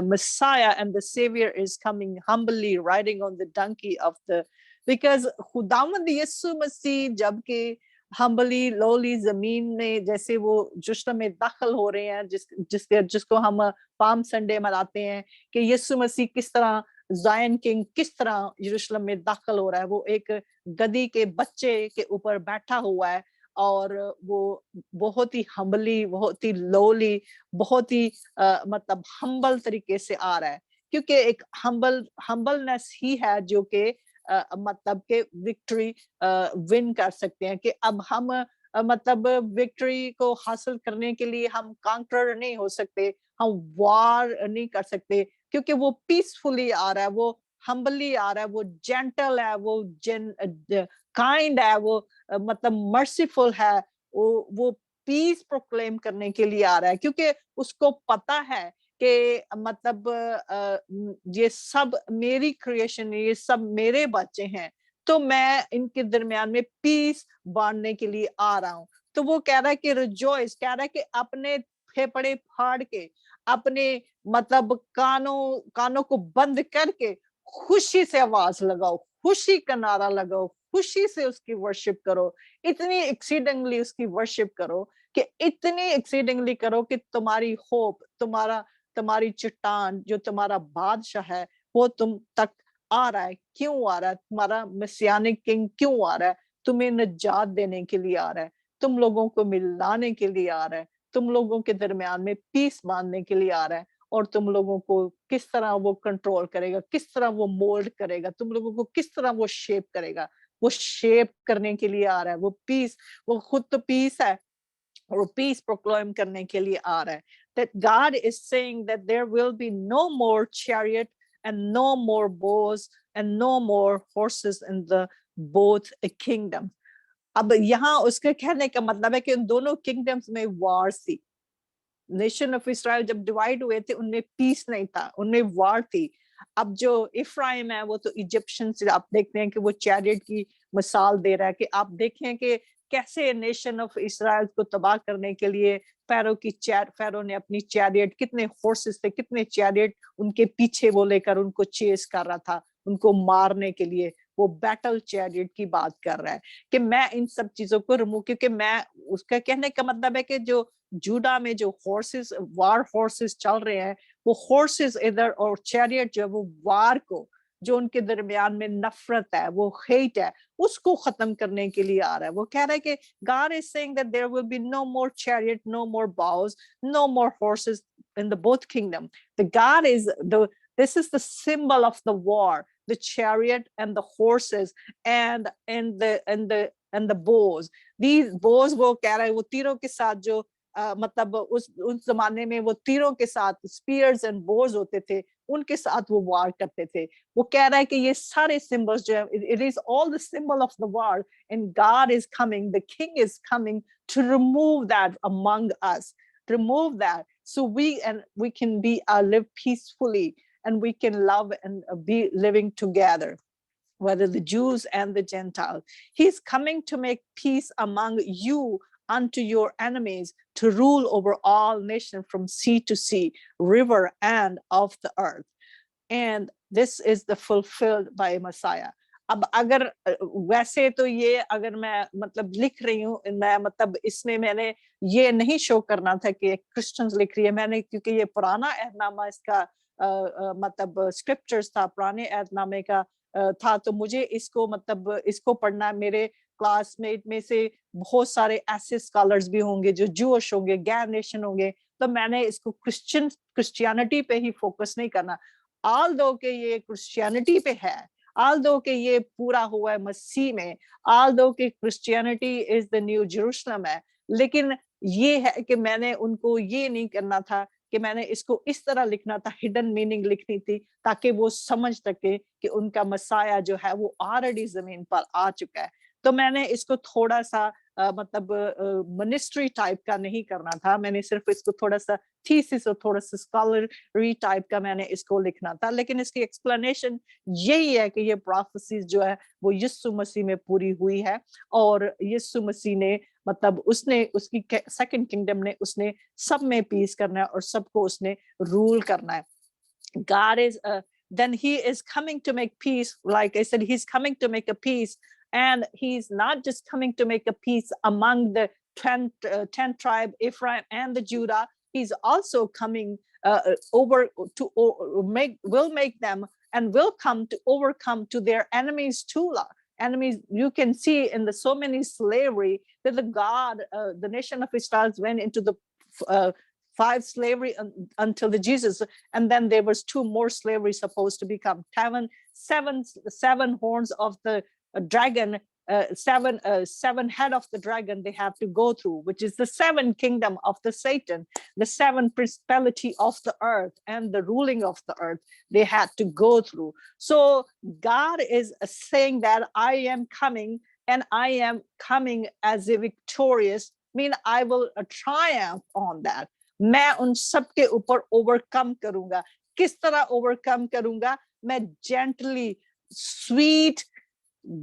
Messiah and the Savior is coming humbly riding on the donkey of the, because खुदावंद यीशु मसीह जब के humbly lowly जमीन में, जैसे वो यरूशलेम में दाखिल हो रहे हैं, जिसको हम पाम संडे मनाते हैं, कि यीशु मसीह किस तरह, ज़ायन किंग किस तरह यरूशलेम में दाखिल हो रहा है. वो एक गधी के बच्चे के ऊपर बैठा हुआ है और वो बहुत ही humbly, बहुत ही lowly, बहुत ही मतलब humble तरीके से आ रहा है, क्योंकि एक humbleness ही है जो कि मतलब के विक्ट्री विन कर सकते हैं. कि अब हम मतलब विक्ट्री को हासिल करने के लिए हम कांकरर नहीं हो सकते, हम वार नहीं कर सकते, क्योंकि वो पीसफुली आ रहा है, वो हम्बली आ रहा है, वो जेंटल है, वो काइंड है, वो मतलब मर्सीफुल है, वो पीस प्रोक्लेम करने के लिए आ रहा है, क्योंकि उसको पता है कि मतलब ये सब मेरी क्रिएशन है, ये सब मेरे बच्चे हैं. तो मैं इनके दरमियान में पीस बांटने के लिए आ रहा हूँ। तो वो कह रहा है कि रिजॉइस, कह रहा है कि अपने फेफड़े फाड़ के, अपने मतलब कानों को बंद करके खुशी से आवाज लगाओ, खुशी का नारा लगाओ, खुशी से उसकी वर्शिप करो, इतनी एक्सीडिंगली उसकी वर्शिप करो कि इतनी एक्सीडिंगली करो कि तुम्हारी होप, तुम्हारी चट्टान, जो तुम्हारा बादशाह है, वो तुम तक आ रहा है। क्यों आ रहा है? तुम्हारा मेसियानिक किंग क्यों आ रहा है? तुम्हें निजात देने के लिए आ रहा है, तुम लोगों को मिलाने के लिए आ रहा है, तुम लोगों के दरमियान में पीस बांधने के लिए आ रहा है। और तुम लोगों को किस तरह वो कंट्रोल करेगा, किस तरह वो मोल्ड करेगा, तुम लोगों को किस तरह वो शेप करेगा, वो शेप करने के लिए आ रहा है। वो पीस, वो खुद तो पीस है, और पीस प्रोक्लेम करने के लिए आ रहा है। That God is saying that there will be no more chariot and no more bows and no more horses in the both kingdoms. अब यहाँ उसके कहने का मतलब है कि उन दोनों किंगडम्स में वार थी। नेशन ऑफ इसराइल जब डिवाइड हुए थे, उनमें पीस नहीं था, उनमें वार थी। अब जो इफ्राइम है वो तो इजिप्शियन से आप देखते हैं कि वो चैरियट की मिसाल दे रहा है कि आप देखें कि कैसे नेशन ऑफ इसराइल को तबाह करने के लिए फेरो ने अपनी चैरियट, कितने फोर्सेस थे, कितने चैरियट उनके पीछे वो लेकर उनको चेस कर रहा था, उनको मारने के लिए। वो बैटल चैरियट की बात कर रहा है कि मैं इन सब चीजों को रिमूव, क्योंकि मैं, उसका कहने का मतलब है कि जो जूडा में जो हॉर्सेस, वार हॉर्सेस चल रहे हैं, वो हॉर्सेस इधर, और चैरियट जो है वो वार को, जो उनके दरमियान में नफरत है, वो हेट है, उसको खत्म करने के लिए आ रहा है। वो कह रहा है कि God is saying that there will be no more chariot, no more bows, no more horses in the both kingdom. This is the symbol of the war, the chariot and the horses and the bows. These bows, वो कह रहा है, वो तीरों के साथ जो मतलब उस जमाने में वो तीरों के साथ स्पीयर्स एंड बोर्स होते थे, उनके साथ वो वार करते थे। वो कह रहा है कि ये सारे सिंबल्स जो है, it is all the symbol of the war, and God is coming, the king is coming to remove that among us, remove that, so we can be live peacefully, and we can love and be living together, whether the Jews and the Gentiles. He's coming to make peace among you unto your enemies, to rule over all nations from sea to sea, river and of the earth. And this is the fulfilled by Messiah. अब अगर वैसे तो ये अगर मैं मतलब लिख रही हूँ, मैं मतलब इसमें मैंने ये नहीं शो करना था कि क्रिश्चियंस लिख रही है, मैंने, क्योंकि ये पुराना एहदनामा इसका मतलब स्क्रिप्चर्स था, पुराने एहदनामे का था, तो मुझे इसको मतलब इसको पढ़ना, मेरे क्लासमेट में से बहुत सारे ऐसे स्कॉलर्स भी होंगे जो जूश होंगे, गैर नेशन होंगे, तो मैंने इसको क्रिश्चियनिटी पे ही फोकस नहीं करना। ऑल दो के ये क्रिश्चियनिटी पे है, ऑल दो के ये पूरा हुआ है मसीह में, ऑल दो के Christianity is the new Jerusalem है, लेकिन ये है कि मैंने उनको ये नहीं करना था कि मैंने इसको इस तरह लिखना था, हिडन मीनिंग लिखनी थी, ताकि वो समझ सके कि उनका मसाया जो है वो ऑलरेडी जमीन पर आ चुका है। तो मैंने इसको थोड़ा सा मतलब मिनिस्ट्री टाइप का नहीं करना था, मैंने सिर्फ इसको थोड़ा सा थीसिस और थोड़ा सा स्कॉलरी टाइप का मैंने इसको लिखना था, लेकिन इसकी एक्सप्लेनेशन यही है कि ये प्रोफेसीज जो है वो यीशु मसीह में पूरी हुई है, और यीशु मसीह ने मतलब उसने उसकी सेकंड किंगडम ने उसने सब में पीस करना है और सबको उसने रूल करना है। God is then he is coming to make peace, like I said, he's coming to make a peace, and he's not just coming to make a peace among the 10 tribe Ephraim and the Judah, he's also coming over to will make them and will come to overcome to their enemies too. Enemies, you can see in the so many slavery that the nation of Israel went into the 5 slavery until the Jesus, and then there was 2 more slavery supposed to become 7 horns of the dragon, 7 head of the dragon they have to go through, which is the 7 kingdom of the Satan, the 7 principality of the earth and the ruling of the earth they had to go through. So God is saying that I am coming, and I am coming as a victorious, mean I will triumph on that. मैं उन सब के ऊपर overcome करूंगा। किस तरह overcome करूंगा? मैं gently, sweet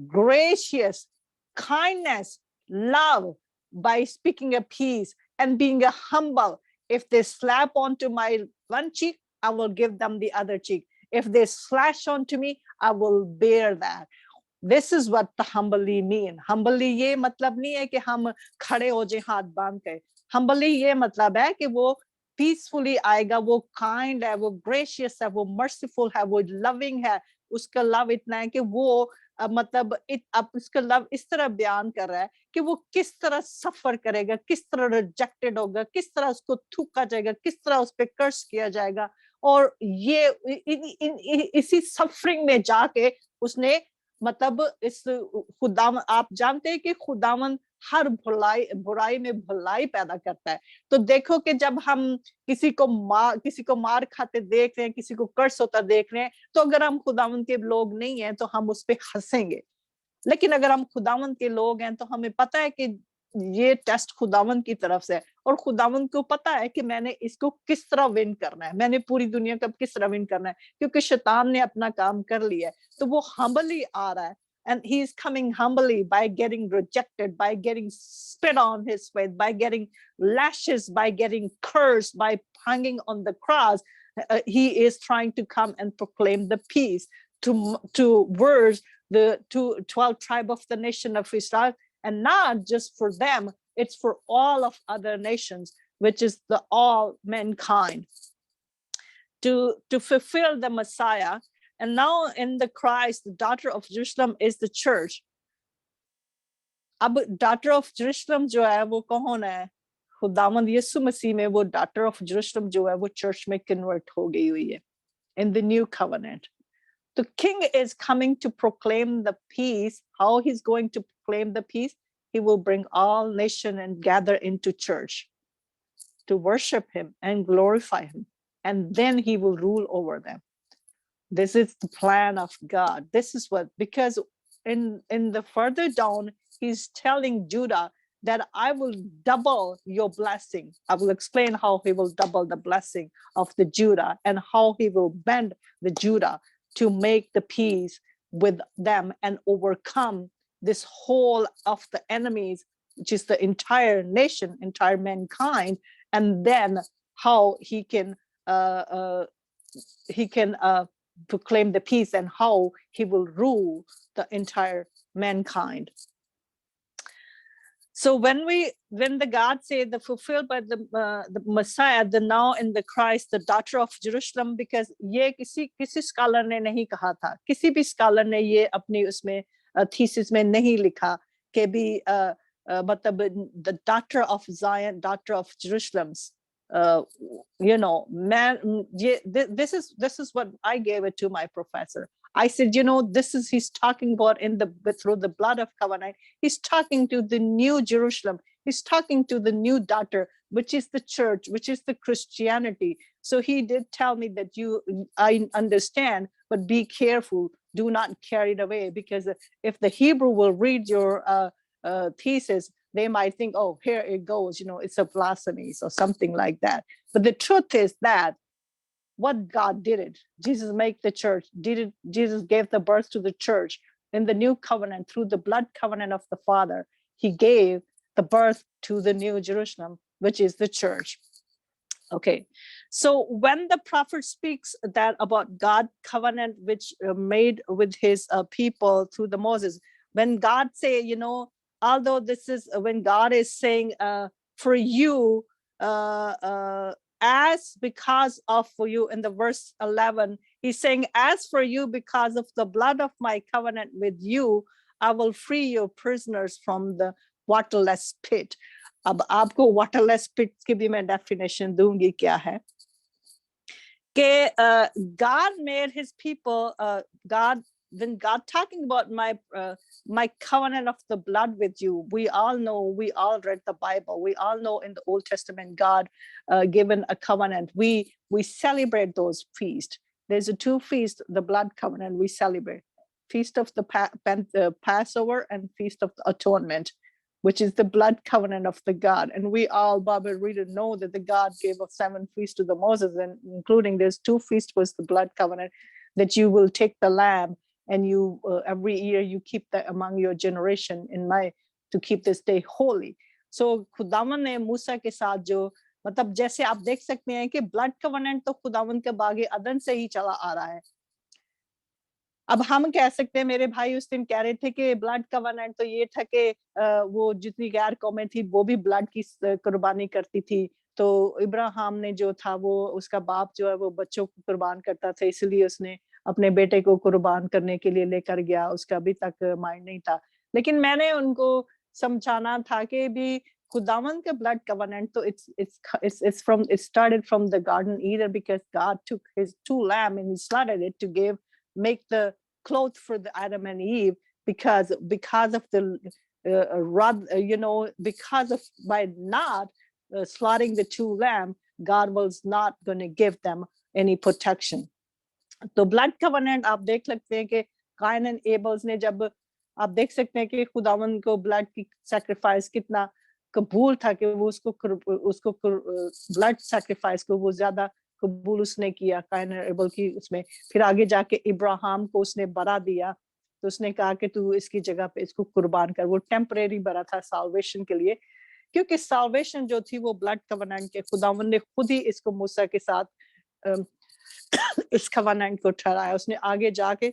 gracious, kindness, love, by speaking a peace and being a humble. If they slap onto my one cheek, I will give them the other cheek. If they slash onto me, I will bear that. This is what the humbly mean. Humbly ये मतलब नहीं है कि हम खड़े हो जाए हाथ बांध के. Humbly ये मतलब है कि वो peacefully आएगा, वो kind है, वो gracious है, वो merciful है, वो loving है. उसका love इतना है कि वो मतलब अब उसका love इस तरह बयान कर रहा है कि वो किस तरह सफर करेगा, किस तरह रिजेक्टेड होगा, किस तरह उसको थूका जाएगा, किस तरह उस पर कर्स किया जाएगा. और ये इसी सफरिंग में जाके उसने मतलब इस खुदावन, आप जानते हैं कि खुदावन हर बुराई में भलाई पैदा करता है. तो देखो कि जब हम किसी को मार खाते देख रहे हैं, किसी को कर्स होता देख रहे हैं, तो अगर हम खुदावन के लोग नहीं हैं तो हम उस पे हंसेंगे. लेकिन अगर हम खुदावन के लोग हैं तो हमें पता है कि ये टेस्ट खुदावन की तरफ से है, और खुदावन को पता है कि मैंने इसको किस तरह विन करना है, मैंने पूरी दुनिया का किस तरह विन करना है, क्योंकि शैतान ने अपना काम कर लिया है. तो वो हम्बली आ रहा है, and he is coming humbly by getting rejected, by getting spit on his face, by getting lashes, by getting cursed, by hanging on the cross. He is trying to come and proclaim the peace towards the 12 tribe of the nation of Israel, and not just for them, it's for all of other nations, which is the all mankind, to fulfill the Messiah. And now in the Christ, the daughter of Jerusalem is the church. अब daughter of Jerusalem जो है वो कौन है? खुदावंद यीशु मसीह में वो daughter of Jerusalem जो है वो church में convert हो गई हुई है in the new covenant. The king is coming to proclaim the peace. How he's going to proclaim the peace? He will bring all nation and gather into church to worship him and glorify him. And then he will rule over them. This is the plan of God. This is what, because in the further down, he's telling Judah that I will double your blessing. I will explain how he will double the blessing of the Judah and how he will bend the Judah to make the peace with them and overcome this whole of the enemies, which is the entire nation, entire mankind, and then how he can proclaim the peace and how he will rule the entire mankind. So when the God said the fulfilled by the Messiah, the now in the Christ, the daughter of Jerusalem, because ये किसी scholar ने नहीं कहा था, किसी भी scholar ने ये अपनी उसमें thesis में नहीं लिखा कि भी मतलब the daughter of Zion, daughter of Jerusalem's, you know, man, this is what I gave it to my professor. I said, you know, he's talking about through the blood of covenant. He's talking to the new Jerusalem. He's talking to the new daughter, which is the church, which is the Christianity. So he did tell me that I understand, but be careful. Do not carry it away, because if the Hebrew will read your thesis, they might think, oh, here it goes, you know, it's a blasphemy or something like that. But the truth is that what God did it. Jesus made the church, Jesus gave the birth to the church in the new covenant through the blood covenant of the Father. He gave the birth to the new Jerusalem, which is the church. Okay, so when the prophet speaks that about God covenant, which made with his people through the Moses, when God say, you know, although this is when God is saying for you, as because of for you in the verse 11, he's saying, as for you, because of the blood of my covenant with you, I will free your prisoners from the waterless pit. अब आपको waterless pit की भी मैं definition दूंगी क्या है कि God made his people, when God talking about my covenant of the blood with you, we all read the Bible, we all know in the Old Testament God given a covenant. We celebrate those feasts. There's a two feasts, the blood covenant we celebrate, feast of the Passover and feast of the atonement, which is the blood covenant of the God. And we all, Bible reader, know that the God gave us 7 feasts to the Moses, and including there's 2 feasts was the blood covenant, that you will take the lamb and you every year you keep that among your generation in my to keep this day holy. So खुदावन ने मूसा के साथ जो मतलब जैसे आप देख सकते हैं कि ब्लड कवनेंट तो खुदावन के बागे अदन से ही चला आ रहा है। अब हम कह सकते हैं, मेरे भाई उस दिन कह रहे थे कि ब्लड कवनेंट तो ये था कि वो जितनी गैर कौमें थी वो भी ब्लड की कुर्बानी करती थी, तो इब्राहिम ने जो था वो उसका बाप जो है वो बच्चों को कुर्बान करता था, इसलिए उसने अपने बेटे को कुर्बान करने के लिए लेकर गया, उसका अभी तक माइंड नहीं था। लेकिन मैंने उनको समझाना था कि भी खुदावन के ब्लड कवनेंट तो it started from the garden either, because God took his 2 lamb and he slaughtered it to make the clothes for the Adam and Eve, because of the because of by not slaughtering the 2 lamb, God was not going to give them any protection. तो blood covenant आप देख सकते हैं कि Kine and एबल्स ने, जब आप देख सकते हैं कि खुदावन को ब्लड की सैक्रिफाइस कितना कबूल था कि वो उसको ब्लड सैक्रिफाइस को वो ज्यादा कबूल उसने किया काइन एंड एबल की उसमें। फिर आगे जाके इब्राहिम को उसने बरा दिया, तो उसने कहा कि तू इसकी जगह पे इसको कुर्बान कर। वो टेम्परेरी बरा था साल्वेशन के लिए, क्योंकि साल्वेशन जो थी वो ब्लड कवनेंट के खुदावन ने खुद ही इसको मूसा के साथ इस कवनेंट को ठहराया। उसने आगे जाके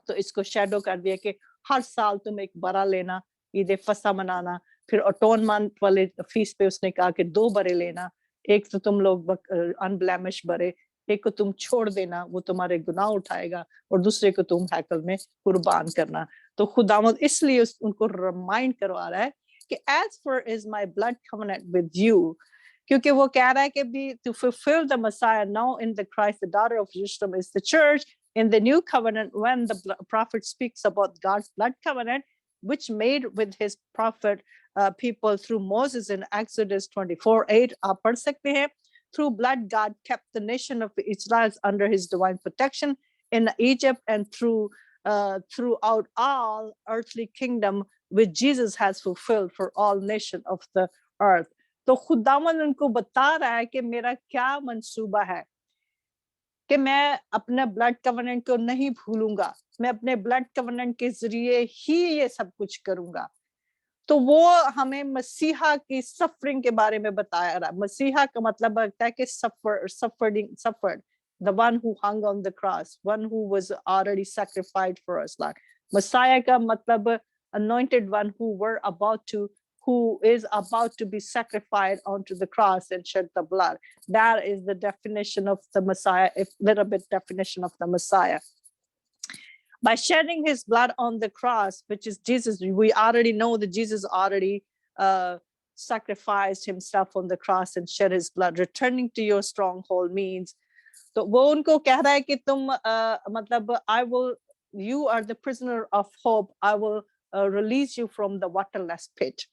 तो इसको शेडो कर दिया कि हर साल तुम एक बरा लेना, ईद फसा मनाना। फिर अटोनमेंट वाले फीस पे उसने कहा कि 2 बरे लेना, एक तो तुम लोग अनब्लेमिश बरे, एक को तुम छोड़ देना, वो तुम्हारे गुनाह उठाएगा, और दूसरे को तुम हैकल में कुर्बान करना। तो खुदावंद इसलिए उनको रिमाइंड करवा रहा है कि as far as my blood covenant with you, क्योंकि वो कह रहा है कि भी to fulfill the Messiah now in the Christ, the daughter of Jerusalem is the church. In the new covenant, when the prophet speaks about God's blood covenant, which made with his prophet people through Moses in Exodus 24:8, आप पढ़ सकते हैं, through blood God kept the nation of Israel under his divine protection in Egypt, and throughout all earthly kingdom which Jesus has fulfilled for all nations of the earth. तो खुदावन उनको बता रहा है कि मेरा क्या मंसूबा है, कि मैं अपने ब्लड कवनेंट को नहीं भूलूंगा, मैं अपने ब्लड कवनेंट के जरिए ही ये सब कुछ करूंगा। तो वो हमें मसीहा की सफरिंग के बारे में बताया रहा। मसीहा का मतलब होता है कि suffered, the one who hung on the cross, one who was already sacrificed for us. Like Messiah का मतलब anointed one who is about to be sacrificed onto the cross and shed the blood. That is the definition of the Messiah, a little bit definition of the Messiah. By shedding his blood on the cross, which is Jesus, we already know that Jesus already sacrificed himself on the cross and shed his blood. Returning to your stronghold means, तो वो उनको कह रहा है कि तुम मतलब you are the prisoner of hope, I will release you from the waterless pit.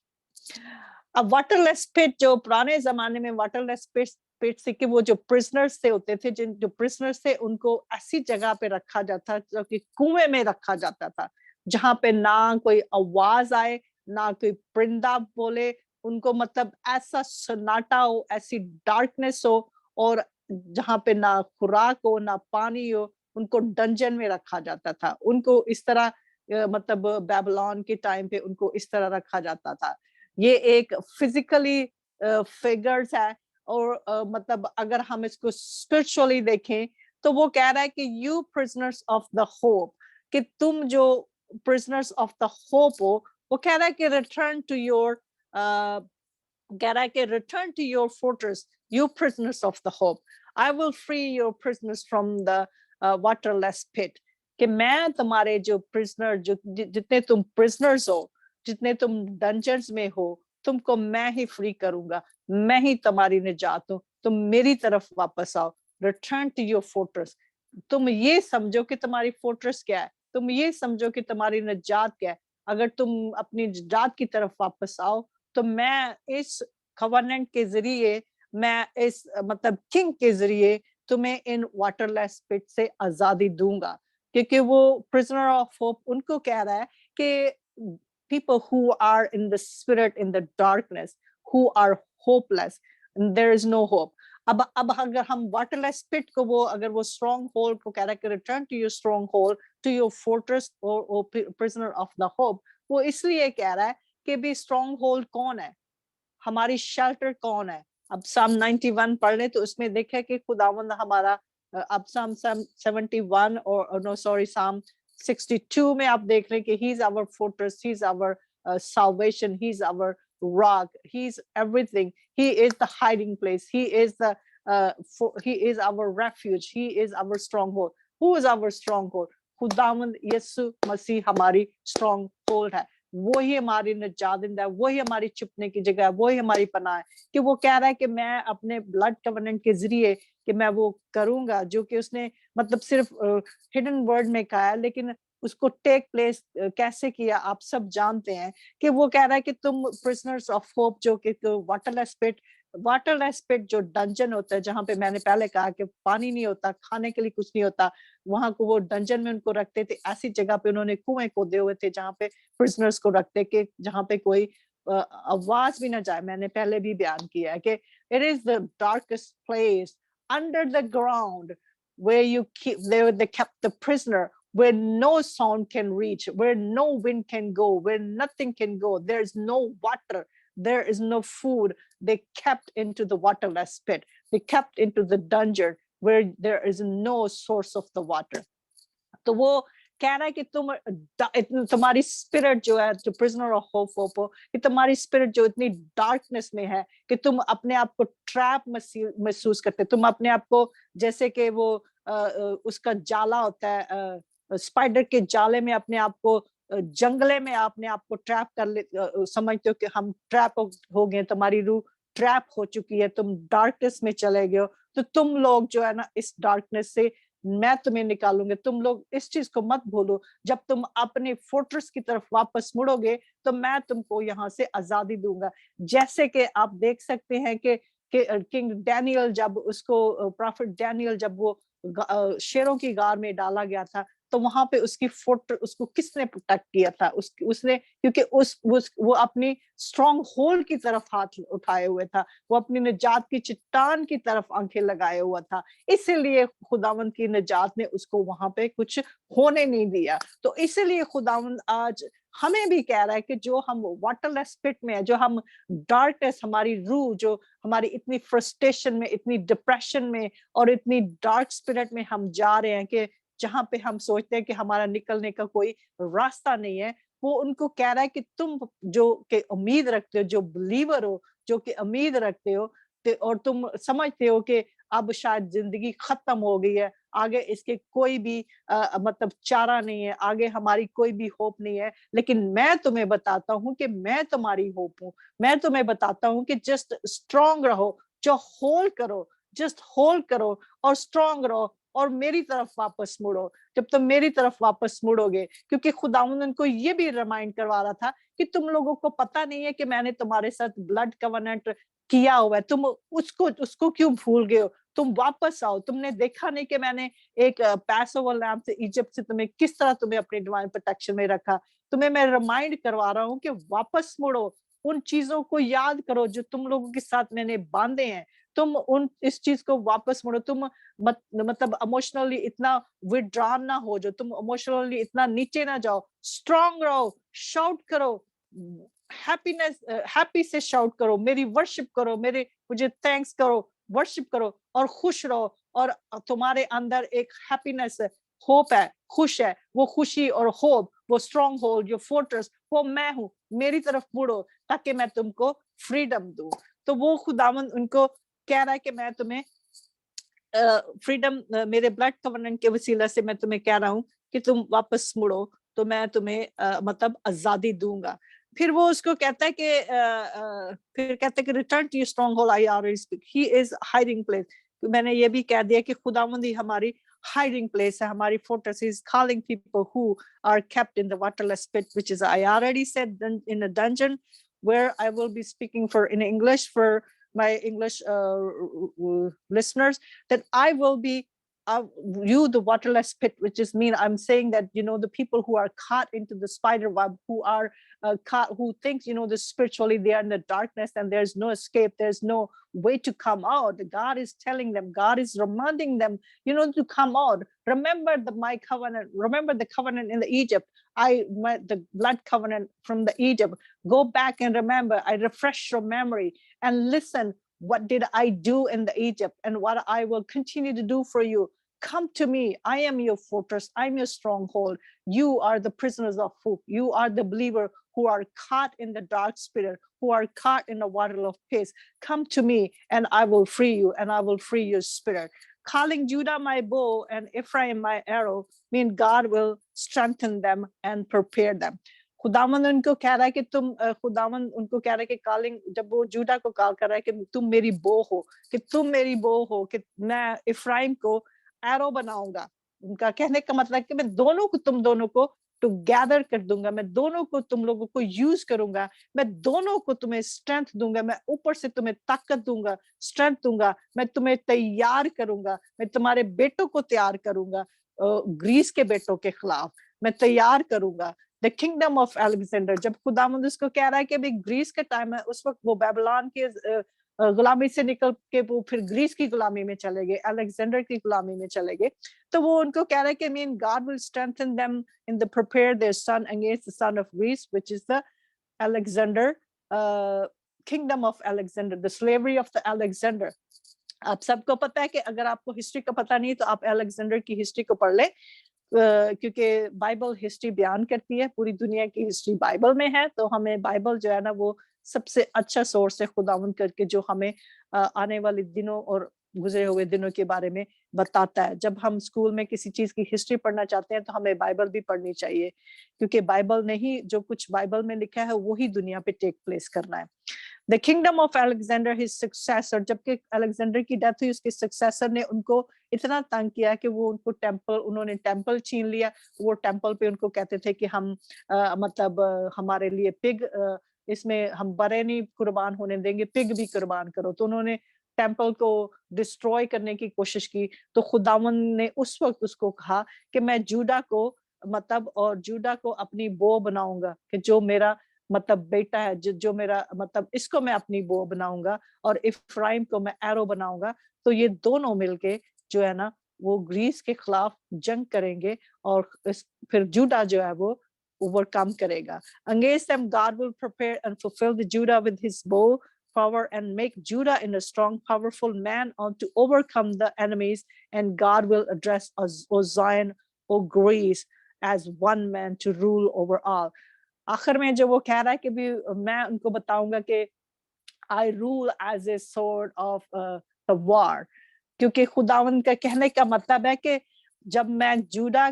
अब वाटरलेस पिट, जो पुराने जमाने में वाटरलेस पिट से कि वो जो प्रिजनर्स से होते थे, जो प्रिजनर्स थे उनको ऐसी जगह पे रखा जाता जो कि कुएं में रखा जाता था, जहां पे ना कोई आवाज आए, ना कोई परिंदा बोले, उनको मतलब ऐसा सन्नाटा हो, ऐसी डार्कनेस हो, और जहां पे ना खुराक हो ना पानी हो, उनको डंजन में रखा जाता था। उनको इस तरह मतलब बेबीलोन के टाइम पे उनको इस तरह रखा जाता था। ये एक फिजिकली फिगर्स है, और मतलब अगर हम इसको स्पिरिचुअली देखें तो वो कह रहा है कि you prisoners of the hope, कि तुम जो प्रिजनर्स ऑफ द होप हो, वो कह रहा है कि रिटर्न टू योर कह रहा है कि return to your fortress, you prisoners of the hope, I will free your prisoners from the waterless pit, कि मैं तुम्हारे जो प्रिजनर, जो जितने तुम प्रिजनर्स हो, जितने तुम डंजन्स में हो, तुमको मैं ही फ्री करूंगा, मैं ही तुम्हारी निजात हूं, तुम मेरी तरफ वापस आओ। रिटर्न टू योर फोर्ट्रेस, तुम ये समझो कि तुम्हारी फोर्ट्रेस क्या है, तुम ये समझो कि तुम्हारी निजात क्या है। अगर तुम अपनी निजात की तरफ वापस आओ तो मैं इस कवर्नेंट के जरिए, मैं इस मतलब किंग के जरिए तुम्हें इन वाटरलेस पिट से आजादी दूंगा। क्योंकि वो प्रिजनर ऑफ होप उनको कह रहा है कि people who are in the spirit, in the darkness, who are hopeless, and there is no hope. अब अगर हम वाटरलेस पिट को वो अगर वो स्ट्रॉन्ग होल्ड को कह रहा है कि return to your stronghold to your fortress और प्रिजनर ऑफ द होप, वो इसलिए कह रहा है कि भी स्ट्रॉन्ग होल्ड कौन है, हमारी शेल्टर कौन है। अब साम 91 पढ़ ले तो उसमें देखे कि खुदावंद हमारा अब साम 71 और नो सॉरी साम 62 में आप देख रहे हैं कि he is our fortress, he is our salvation, he's our rock, he's everything, he is the hiding place, he is the he is our refuge, he is our stronghold. Who is our stronghold? खुदावंद यीशु मसीह हमारी strong hold है, वही हमारी निजात देता है, वही हमारी छुपने की जगह है, वही हमारी पनाह है। कि वो कह रहा है कि मैं अपने ब्लड कवेनेंट के जरिए कि मैं वो करूंगा जो कि उसने मतलब सिर्फ हिडन वर्ड में कहा है, लेकिन उसको टेक प्लेस कैसे किया आप सब जानते हैं। कि वो कह रहा है कि तुम प्रिजनर्स ऑफ होप, जो कि वाटरलेस पिट जो डंजन होता है, जहां पे मैंने पहले कहा कि पानी नहीं होता, खाने के लिए कुछ नहीं होता, वहां को वो डंजन में उनको रखते थे। ऐसी जगह पे उन्होंने कुएं खोदे हुए थे जहां पे प्रिजनर्स को रखते, कि जहां पे कोई आवाज भी ना जाए। मैंने पहले भी बयान किया है कि it is the darkest place under the ground where you keep there they kept the prisoner, where no sound can reach, where no wind can go, where nothing can go, there's no water, there is no food. They kept into the waterless pit, they kept into the dungeon where there is no source of the water. तो वो कह रहा है कि तुम्हारी spirit जो है, जो प्रिजनर ऑफ होप हो, कि तुम्हारी स्पिरिट जो इतनी डार्कनेस में है कि तुम अपने आप को ट्रैप महसूस करते, तुम अपने आप को जैसे कि वो उसका जाला होता है, स्पाइडर के जाले में अपने आप को, जंगले में अपने आप को ट्रैप कर ले, समझते हो कि हम ट्रैप हो गए, तुम्हारी रूह ट्रैप हो चुकी है, तुम डार्कनेस में चले गए हो। तो तुम लोग जो है ना, इस डार्कनेस से मैं तुम्हें निकालूंगा। तुम लोग इस चीज को मत भूलो, जब तुम अपने फोर्ट्रेस की तरफ वापस मुड़ोगे तो मैं तुमको यहाँ से आजादी दूंगा। जैसे कि आप देख सकते हैं कि किंग डैनियल, जब उसको प्रॉफिट डैनियल जब वो शेरों की गार में डाला गया था, तो वहां पे उसको किसने प्रोटेक्ट किया था? उसने, क्योंकि वो अपनी स्ट्रॉन्ग होल्ड की तरफ हाथ उठाए हुए था, वो अपनी निजात की चट्टान की तरफ आंखें लगाए हुआ था, इसीलिए खुदावंद की निजात ने उसको वहां पे कुछ होने नहीं दिया। तो इसीलिए खुदावंद आज हमें भी कह रहा है कि जो हम वाटरलेस पिट में है, जो हम डार्कनेस, हमारी रूह जो हमारी इतनी फ्रस्ट्रेशन में, इतनी डिप्रेशन में और इतनी डार्क स्पिरिट में हम जा रहे हैं, कि जहां पे हम सोचते हैं कि हमारा निकलने का कोई रास्ता नहीं है, वो उनको कह रहा है कि तुम जो कि उम्मीद रखते हो, जो बिलीवर हो, जो कि उम्मीद रखते हो, और तुम समझते हो कि अब शायद जिंदगी खत्म हो गई है, आगे इसके कोई भी मतलब चारा नहीं है, आगे हमारी कोई भी होप नहीं है, लेकिन मैं तुम्हें बताता हूँ कि मैं तुम्हारी होप हूँ। मैं तुम्हें बताता हूँ कि जस्ट स्ट्रॉन्ग रहो, जो होल्ड करो, जस्ट होल्ड करो और स्ट्रॉन्ग रहो और मेरी तरफ वापस मुड़ो। जब तुम मेरी तरफ वापस मुड़ोगे, क्योंकि खुदावंद उनको ये भी रिमाइंड करवा रहा था कि तुम लोगों को पता नहीं है कि मैंने तुम्हारे साथ ब्लड कवेनेंट किया हुआ है, तुम उसको क्यों भूल गए हो? तुम वापस आओ। तुमने देखा नहीं कि मैंने एक पैसोवर लैम्प से इजिप्ट से तुम्हें किस तरह तुम्हें अपने डिवाइन प्रोटेक्शन में रखा? तुम्हें मैं रिमाइंड करवा रहा हूँ कि वापस मुड़ो, उन चीजों को याद करो जो तुम लोगों के साथ मैंने बांधे हैं। तुम इस चीज को वापस मुड़ो। तुम मतलब इमोशनली इतना विड्रॉन ना हो, जो तुम इमोशनली इतना नीचे ना जाओ। स्ट्रॉन्ग रहो, शाउट करो, हैप्पी से शाउट करो, मेरी वर्शिप करो, मुझे थैंक्स करो, वर्शिप करो और खुश रहो। और तुम्हारे अंदर एक हैप्पीनेस है, होप है, खुश है। वो खुशी और होप, वो स्ट्रॉन्ग होल्ड, जो फोर्ट्रेस, वो मैं हूँ। मेरी तरफ मुड़ो ताकि मैं तुमको फ्रीडम दूं। तो वो खुदावंद उनको कह रहा है कि मैं तुम्हें फ्रीडम, मेरे ब्लड कवेनेंट के वसीला से मैं तुम्हें कह रहा हूँ कि तुम वापस मुड़ो तो मैं तुम्हें मतलब आजादी दूंगा। फिर वो उसको कहता है कि फिर कहता है कि return to your stronghold, I already speak, he is hiding place. मैंने ये भी कह दिया कि खुदावंद ही हमारी hiding place है, हमारी fortress is calling people who are kept in the waterless pit, which is, I already said, in a dungeon, where I will be speaking in English for my English listeners, that I will be you the waterless pit, which is mean I'm saying that, you know, the people who are caught into the spider web, who are caught, who think, you know, the spiritually they are in the darkness and there's no escape, there's no way to come out. God is telling them, God is reminding them, you know, to come out. Remember my covenant, remember the covenant in the Egypt, the blood covenant from the Egypt. Go back and remember, I refresh your memory and listen, what did I do in the Egypt and what I will continue to do for you. Come to me. I am your fortress. I'm your stronghold. You are the prisoners of hope. You are the believer who are caught in the dark spirit, who are caught in the water of peace. Come to me and I will free you and I will free your spirit. Calling Judah my bow and Ephraim my arrow, mean God will strengthen them and prepare them. खुदावन उनको कह रहा है कि तुम खुदावन उनको कह रहा है कि कॉलिंग, जब वो जूडा को कॉल कर रहा है कि तुम मेरी बो हो, कि तुम मेरी बो हो, कि मैं इफ्राइम को एरो बनाऊंगा. उनका कहने का मतलब कि मैं दोनों को, तुम दोनों को टुगेदर कर दूंगा, मैं दोनों को, तुम लोगों को यूज करूंगा, मैं दोनों को तुम्हें स्ट्रेंथ दूंगा, मैं ऊपर से तुम्हें ताकत दूंगा, स्ट्रेंथ दूंगा, मैं तुम्हें तैयार करूंगा, मैं तुम्हारे बेटों को तैयार करूंगा ग्रीस के बेटों के खिलाफ मैं तैयार करूंगा. द किंगडम ऑफ अलेक्जेंडर, जब खुदावंद उसको कह रहा है कि अभी ग्रीस का टाइम है, उस वक्त वो बेबीलोन के गुलामी से निकल के वो फिर ग्रीस की गुलामी में चले गए, अलेक्जेंडर की गुलामी में चले गए, तो वो उनको कह रहा है कि mean God will strengthen them in the prepare their son against the son of Greece which is the Alexander kingdom of Alexander, the slavery of the Alexander. आप सबको पता है कि अगर आपको हिस्ट्री का पता नहीं तो आप अलेक्जेंडर की हिस्ट्री को पढ़ लें, क्योंकि बाइबल हिस्ट्री बयान करती है, पूरी दुनिया की हिस्ट्री बाइबल में है, तो हमें बाइबल जो है ना वो सबसे अच्छा सोर्स है खुदावंद करके, जो हमें आने वाले दिनों और गुजरे हुए दिनों के बारे में बताता है. जब हम स्कूल में किसी चीज की हिस्ट्री पढ़ना चाहते हैं तो हमें बाइबल भी पढ़नी चाहिए, क्योंकि बाइबल ने ही, जो कुछ बाइबल में लिखा है वही दुनिया पे टेक प्लेस करना है. The kingdom of Alexander, his successor, जबकि अलेक्जेंडर की डेथ हुई, उसके सक्सेसर ने उनको इतना तंग किया कि वो उनको उन्होंने टेंपल छीन लिया. वो टेंपल पे उनको कहते थे कि हम मतलब हमारे लिए पिग, इसमें हम बरे नहीं कुर्बान होने देंगे, पिग भी कुर्बान करो. तो उन्होंने टेंपल को डिस्ट्रॉय करने की कोशिश की. तो खुदावंद ने उस वक्त उसको कहा कि मैं जूडा को मतलब और जूडा को अपनी बो बनाऊंगा, कि जो मेरा मतलब बेटा है, जो मेरा मतलब इसको मैं अपनी बो बनाऊंगा और इफ्राइम को मैं एरो बनाऊंगा. तो ये दोनों मिलके जो है ना वो ग्रीस के खिलाफ जंग करेंगे और फिर जूडा जो है वो overcome करेगा. Against them God will prepare and fulfill the Judah with his bow power and make Judah in a strong powerful man on to overcome the enemies, and God will address O Zion, O Greece, as one man to rule over all. आखिर में जो वो कह रहा है कि भी मैं उनको बताऊंगा कि I rule as a sword of the war, क्योंकि खुदावंद का कहने का मतलब है कि जब मैं जूडा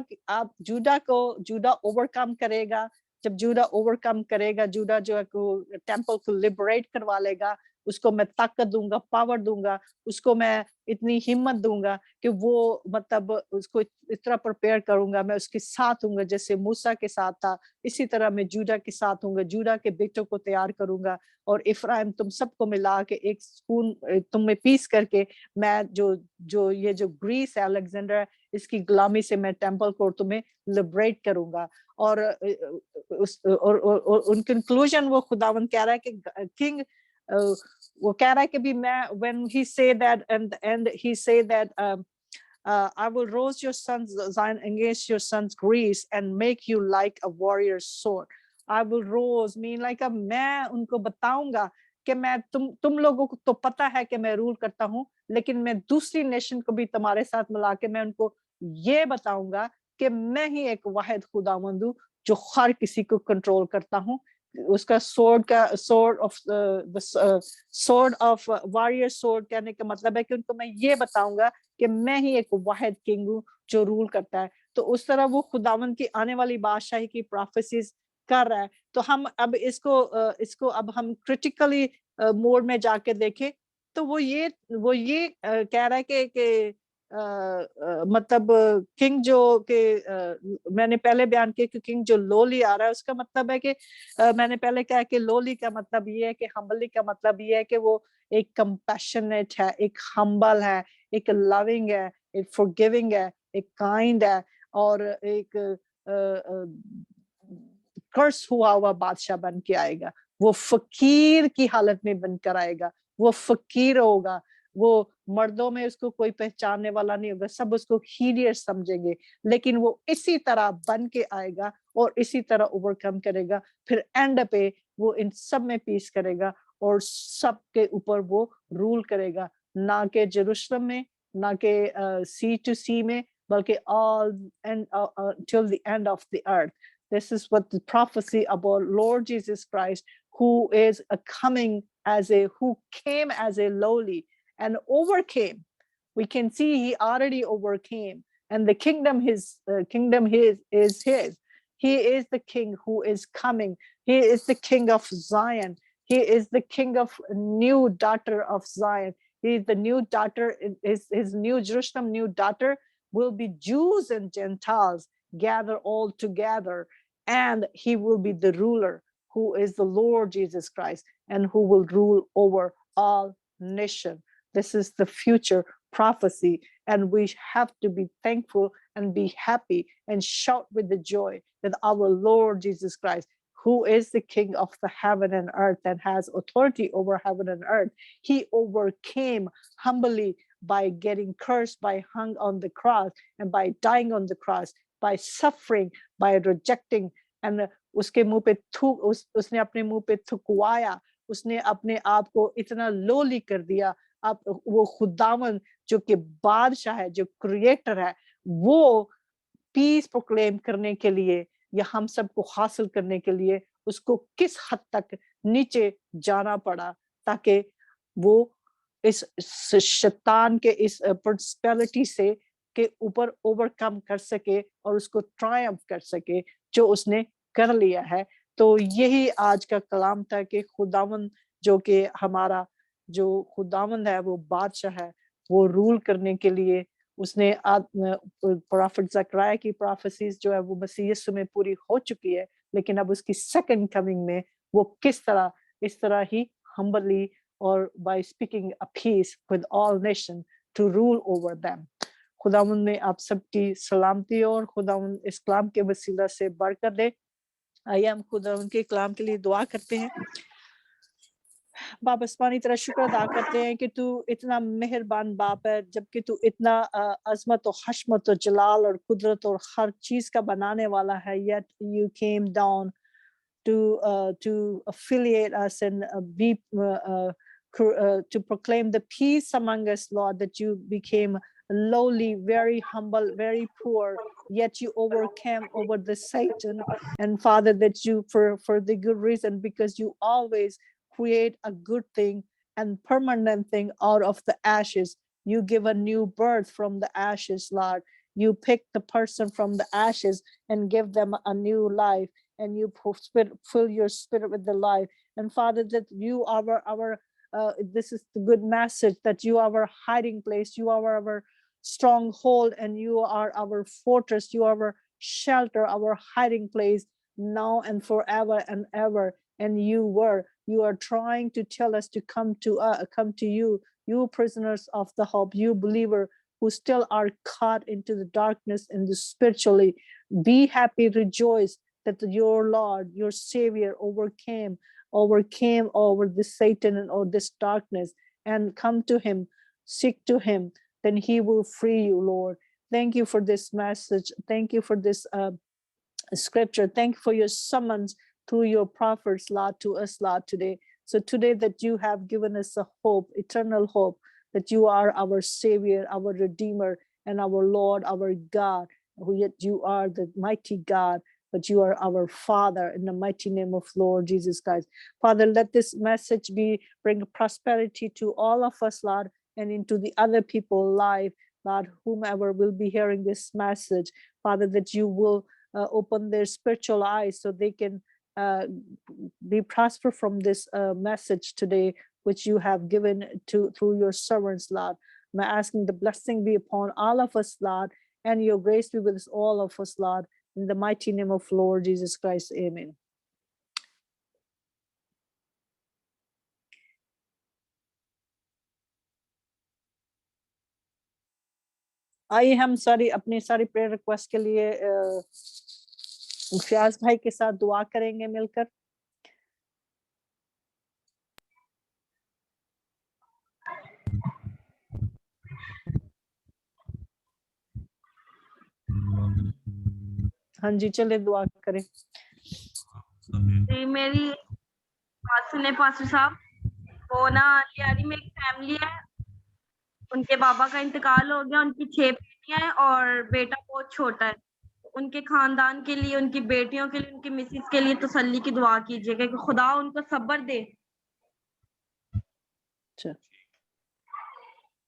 ओवरकम करेगा, जब जूडा ओवरकम करेगा, जूडा जो है टेंपल को लिबरेट करवा लेगा, उसको मैं ताकत दूंगा, पावर दूंगा, उसको मैं इतनी हिम्मत दूंगा कि वो मतलब उसको इतना प्रिपेयर करूंगा, मैं उसके साथ हूंगा जैसे मूसा के साथ था, इसी तरह मैं जूडा के साथ हूंगा, जूडा के बेटों को तैयार करूंगा और इफ्राइम तुम सबको मिला के एक स्पून तुम में पीस करके मैं जो ये जो ग्रीस है अलेक्जेंडर, इसकी गुलामी से मैं टेंपल को तुम्हें लिबरेट करूंगा. और उन कंक्लूजन वो खुदावंद कह रहा है कि किंग वो कह रहा है कि भी मैं when he say that and he say that I will rouse your sons Zion against your sons Greece and make you like a warrior's sword. I will rouse mean like मैं उनको बताऊंगा कि मैं तुम लोगों को तो पता है कि मैं रूल करता हूँ, लेकिन मैं दूसरी नेशन को भी तुम्हारे साथ मिला के मैं उनको ये बताऊंगा कि मैं ही एक वाहिद खुदावंद हूँ जो हर किसी को कंट्रोल करता हूँ. उसका sword of warrior sword कहने का मतलब है कि उनको मैं ये बताऊंगा कि मैं ही एक वाहिद किंग हूँ जो रूल करता है. तो उस तरह वो खुदावंद की आने वाली बादशाही की प्रोफेसीज कर रहा है. तो हम अब इसको अब हम क्रिटिकली मोड में जाके देखें तो वो ये कह रहा है कि मतलब किंग जो के मैंने पहले बयान किया कि किंग जो लोली आ रहा है, उसका मतलब है कि मैंने पहले कहा कि लोली का मतलब ये है कि हम्बली का मतलब ये है कि वो एक कंपैशनेट है, एक हम्बल है, एक लविंग है, एक forgiving है, एक kind है, और एक कर्स हुआ बादशाह बन के आएगा। वो फकीर की हालत में बनकर आएगा, वो फकीर होगा, वो मर्दों में उसको कोई पहचानने वाला नहीं होगा, सब उसको हीलियस समझेंगे, लेकिन वो इसी तरह बन के आएगा और इसी तरह ओवरकम करेगा। फिर एंड पे वो इन सब में पीस करेगा और सब के ऊपर वो रूल करेगा, ना के जेरूशलेम में, ना के सी टू सी में, बल्कि all and till the end of the earth. This is what the prophecy about Lord Jesus Christ, who is who came as a lowly and overcame. We can see he already overcame, and the kingdom is his. He is the king who is coming. He is the king of Zion. He is the king of new daughter of Zion. He is the new daughter. His new Jerusalem, new daughter will be Jews and Gentiles gather all together, and he will be the ruler, who is the Lord Jesus Christ, and who will rule over all nations. This is the future prophecy, and we have to be thankful and be happy and shout with the joy that our Lord Jesus Christ, who is the King of the heaven and earth and has authority over heaven and earth, he overcame humbly by getting cursed, by hung on the cross, and by dying on the cross, by suffering, by rejecting, and उसके मुंह पे उसने अपने मुंह पे थुकवाया, उसने अपने आप को इतना लोली कर दिया। अब वो खुदावन जो कि बादशाह है, जो क्रिएटर है, वो पीस प्रोक्लेम करने के लिए या हम सबको हासिल करने के लिए उसको किस हद तक नीचे जाना पड़ा, ताकि वो इस शैतान के इस प्रिंसिपैलिटी से के ऊपर ओवरकम कर सके और उसको ट्रायम्फ कर सके, जो उसने कर लिया है। तो यही आज का कलाम था कि खुदावंद जो कि हमारा जो खुदावंद है, वो बादशाह है, वो रूल करने के लिए उसने प्रोफेट ज़करिया की प्रोफेसीज जो है वो मसीह यीशु में पूरी हो चुकी है, लेकिन अब उसकी सेकंड कमिंग में वो किस तरह इस तरह ही humbly or by speaking a peace with all nations to rule over them. खुदावंद में आप सबकी सलामती और खुदावंद इस कलाम के वसीला से बरकत दे। आइए हम खुदावंद के कलाम के लिए दुआ करते हैं। बाप आसमानी तेरा शुक्र अदा करते हैं कि तू इतना मेहरबान बाप है, जबकि तू इतना अजमत और हशमत और जलाल और कुदरत और हर चीज का बनाने वाला है। Yet you came down to affiliate us and to proclaim the peace among us, Lord, that you became lowly, very humble, very poor, yet you overcame over the Satan. And Father, that you for the good reason, because you always create a good thing and permanent thing out of the ashes. You give a new birth from the ashes, Lord. You pick the person from the ashes and give them a new life, and you fill your spirit with the life. And Father, that you are our this is the good message, that you are our hiding place, you are our stronghold, and you are our fortress, you are our shelter, our hiding place now and forever and ever. And you are trying to tell us to come to you, you prisoners of the hope, you believer who still are caught into the darkness and the spiritually. Be happy, rejoice that your Lord, your Savior overcame over this Satan and over this darkness, and come to him, seek to him, then he will free you, Lord. Thank you for this message. Thank you for this scripture. Thank you for your summons through your prophets, Lord, to us, Lord, today. So today that you have given us a hope, eternal hope, that you are our Savior, our Redeemer, and our Lord, our God, who yet you are the mighty God, but you are our Father, in the mighty name of Lord Jesus Christ. Father, let this message bring prosperity to all of us, Lord, and into the other people's life, Lord, whomever will be hearing this message. Father, that you will open their spiritual eyes so they can be prosper from this message today, which you have given through your servants, Lord. I'm asking the blessing be upon all of us, Lord, and your grace be with all of us, Lord. In the mighty name of Lord Jesus Christ, amen. आइए हम अपनी सारी prayer request के लिए फ्याज भाई के साथ दुआ करेंगे मिलकर। हाँ जी, चले दुआ करें। जी, मेरी बात सुने पास्टर साहब। वो ना लियारी में एक फैमिली है, उनके बाबा का इंतकाल हो गया, उनकी 6 बेटियां हैं और बेटा बहुत छोटा है। उनके खानदान के लिए, उनकी बेटियों के लिए, उनकी मिसेस के लिए तसल्ली की दुआ कीजिएगा कि खुदा उनको सब्र दे। अच्छा।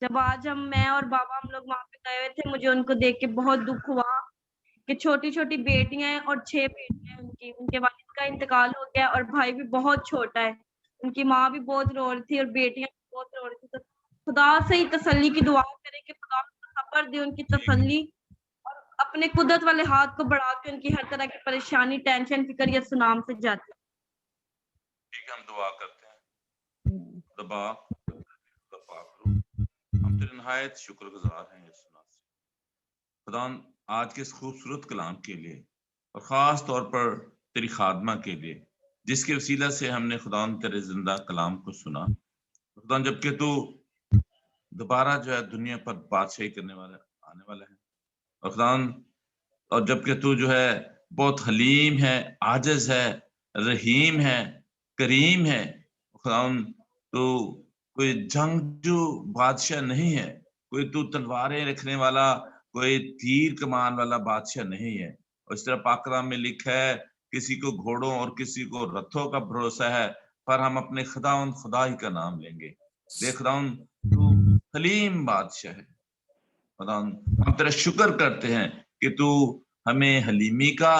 जब आज मैं और बाबा हम लोग वहां पे गए हुए थे, मुझे उनको देख के बहुत दुख हुआ कि छोटी छोटी बेटियां हैं और 6 बेटियां हैं उनकी। उनके वालिद का इंतकाल हो गया और भाई भी बहुत छोटा है। उनकी माँ भी बहुत रो रही थी और बेटियां भी बहुत रो रही थी। तो खुदा से ही तसल्ली की दुआ करें कि खुदा उनको सब्र दे, उनकी तसल्ली, और अपने कुदरत वाले हाथ को बढ़ा के उनकी हर तरह की परेशानी, टेंशन, फिक्र यीशु नाम से जाती है। ठीक है, हम दुआ करते हैं। दबा हम तेरे नहायत शुक्रगुजार हैं यीशु नासरी। खुदा आज के इस खूबसूरत कलाम के लिए और ख़ास तौर पर तेरी खादमा के लिए, जिसके वसीला से हमने खुदा तेरे जिंदा कलाम को सुना। खुदा जबकि तू दोबारा जो है दुनिया पर बादशाही करने वाला आने वाला है, और खुदा और जबकि तू जो है बहुत हलीम है, आजिज है, रहीम है, करीम है। खुदा तू कोई जंगजू बादशाह नहीं है, कोई तू तलवारें रखने वाला, कोई तीर कमान वाला बादशाह नहीं है। और इस तरह पाक कलाम में लिखा है, किसी को घोड़ों और किसी को रथों का भरोसा है, पर हम अपने खुदा ही का नाम लेंगे। देख खुदाउन तू हलीम बादशाह है। खुदाउन हम तेरा शुक्र करते हैं कि तू हमें हलीमी का,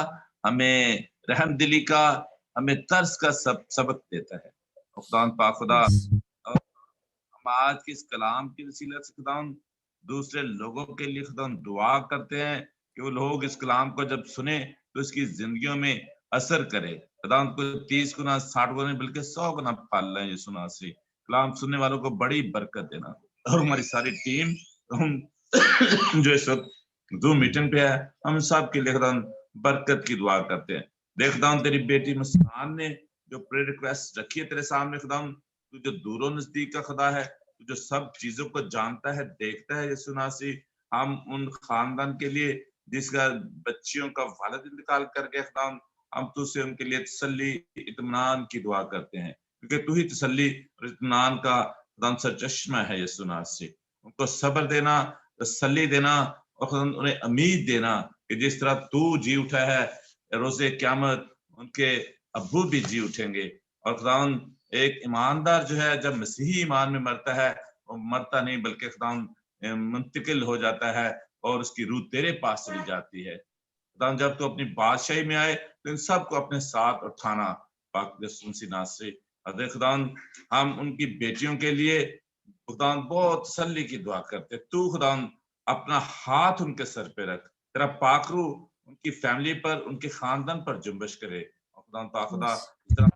हमें रहमदिली का, हमें तर्स का सबक देता है। खुदाउन पाक खुदा, हम आज के इस कलाम के वसीला से खुदाउन दूसरे लोगों के लिए खुदाउन दुआ करते हैं कि वो लोग इस कलाम को जब सुने तो इसकी जिंदगियों में असर करे। खुदाउन को 30 गुना, 60 गुना, बल्कि 100 गुना पाल रहे हैं यीशु नासरी। कलाम सुनने वालों को बड़ी बरकत देना। और हमारी सारी टीम, हम जो इस वक्त जूम मीटिंग पे है, हम सब के लिए खुदाउन बरकत की दुआ करते हैं। देखता हूँ तेरी बेटी मुस्कान ने जो प्रेयर रिक्वेस्ट रखी है तेरे सामने, खुदाउन तू जो दूरों नजदीक का खुदा है, तू जो सब चीजों को जानता है, देखता है यीशु नासरी। हम उन खानदान के लिए जिसका बच्चियों का वालिद इंतकाल कर गया, खुदाउन हम तुझसे उनके लिए तसल्ली, इत्मीनान की दुआ करते हैं, क्योंकि तू ही तसल्ली और इत्मीनान का खुदाउन सरचश्मा है यीशु नासरी। उनको सब्र देना, तसल्ली देना और खुदाउन उन्हें उम्मीद देना कि जिस तरह तू जी उठा है, रोज़े क़यामत उनके अब्बू भी जी उठेंगे। और खुदाउन एक ईमानदार जो है जब मसीही ईमान में मरता है, वो मरता नहीं बल्कि खुदाउन मुंतकिल हो जाता है और उसकी रूह तेरे पास चली जाती है। खुदाउन जब तू अपनी बादशाही में आए तो इन सबको अपने साथ उठाना पाक यीशु मसीह नासरी। और खुदाउन हम उनकी बेटियों के लिए खुदाउन बहुत तसल्ली की दुआ करते। तू खुदाउन अपना हाथ उनके सर पे रख, तेरा पाक रूह उनकी फैमिली पर, उनके खानदान पर जुम्बिश करे। और खुदाउन पाक खुदा इस तरह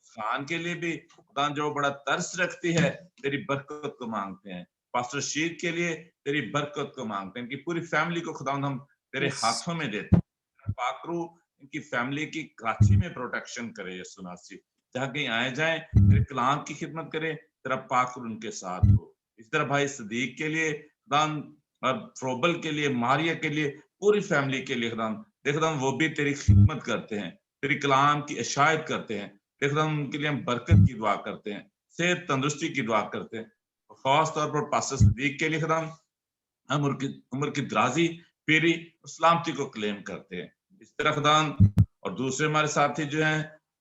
खान के लिए भी खुदा जो बड़ा तरस रखती है, तेरी बरकत को मांगते हैं। पास्टर शीर के लिए तेरी बरकत को मांगते हैं कि पूरी फैमिली को खुदा हम तेरे हाथों में देते हैं। पाकरू इनकी फैमिली की कराची में प्रोटेक्शन करे यीशु नासरी। जहाँ कहीं आए जाए तेरे कलाम की खिदमत करे, तेरा पाकरू उनके साथ हो। इस तरह भाई सदीक के लिए खुदा और फ्रोबल के लिए, मारिया के लिए, पूरी फैमिली के लिए खुदा देखो वो भी तेरी खिदमत करते हैं, तेरी कलाम की इशायत करते हैं। देखो उनके लिए हम बरकत की दुआ करते हैं, सेहत तंदुरुस्ती की दुआ करते हैं। खास तौर पर पास्टर सदीक के लिए खुदा हम उम्र की दराजी, पीरी और सलामती को क्लेम करते हैं। इस तरह खुदा और दूसरे हमारे साथी जो हैं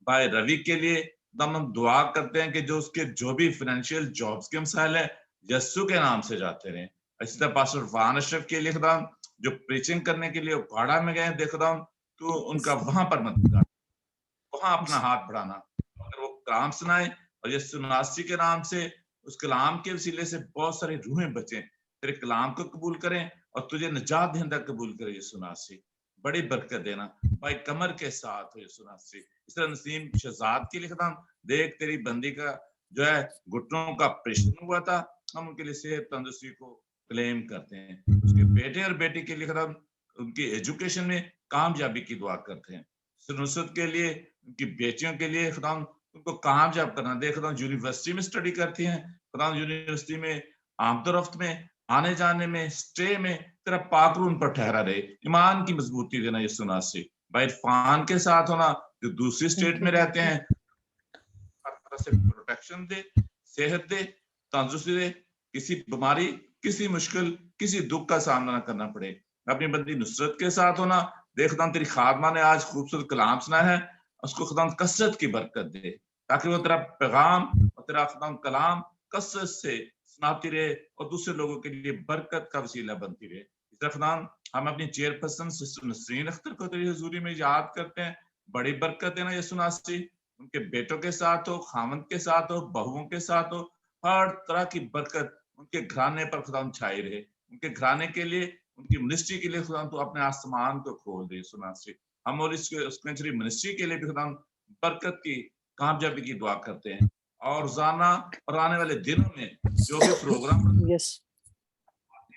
भाई रवि के लिए हम दुआ करते हैं कि जो उसके जो भी फाइनेंशियल जॉब्स के मसाइल है यस्सु के नाम से जाते रहे। इसी तरह पास्टर वान अशरफ के लिए खुदा जो प्रीचिंग करने के लिए उपाड़ा में गए, देखो तो उनका वहां पर मदद, वहां अपना हाथ बढ़ाना, अगर वो कलाम सुनाए और यीशु नासरी के नाम से उस कलाम के वसीले से बहुत सारी रूहें बचें, तेरे कलाम को कबूल करें और तुझे निजात देंदा कबूल करे यीशु नासरी। बड़ी बरकत देना भाई कमर के साथ हो यीशु नासरी। इस तरह नसीम शहजाद के लिए खुदा देख तेरी बंदी का जो है घुटनों का ऑपरेशन हुआ था, हम उनके लिए सेहत तंदुरुस्ती को क्लेम करते हैं। उसके बेटे और बेटी के लिए खुदा उनकी एजुकेशन में कामयाबी की दुआ करते हैं। नुसरत के लिए, उनकी बेटियों के लिए खुदा उनको कामयाब करना दे। खुदा यूनिवर्सिटी में स्टडी करती हैं, खुदा यूनिवर्सिटी में आमदोरफ्त में आने जाने में स्टे में तेरा पाक उन पर ठहरा रहे। ईमान की मजबूती देना यीशु नासरी। भाई इरफान के साथ होना जो दूसरी स्टेट में रहते हैं, हर तरह से प्रोटेक्शन दे, सेहत दे, तंदुरुस्ती दे, किसी बीमारी, किसी मुश्किल, किसी दुख का सामना न करना पड़े। अपनी बंदी नुसरत के साथ होना, देख खुदा तेरी खादमा ने आज खूबसूरत कलाम सुना है, उसको खुदा कसरत की बरकत दे, ताकि वो तेरा पैगाम और तेरा खुदा कलाम कसरत से सुनाती रहे और दूसरे लोगों के लिए बरकत का वसीला बनती रहे। इस तरह खुदा हम अपनी चेयरपर्सन सिस्टर नसरीन अख्तर को तेरी हुजूरी में याद करते हैं। बड़ी बरकत देना यीशु नासरी, उनके बेटों के साथ हो, खामद के साथ हो, बहुओं के साथ हो, हर तरह की बरकत उनके घराने पर खुदा छाई रहे। उनके घराने के लिए, उनकी मिनिस्ट्री के लिए खुदा तू अपने आसमान को खोल दे यीशु नासरी। हम और इसके मिनिस्ट्री के लिए भी खुदा बरकत की, कामयाबी की दुआ करते हैं। और रोजाना और आने वाले दिनों में जो भी प्रोग्राम Yes.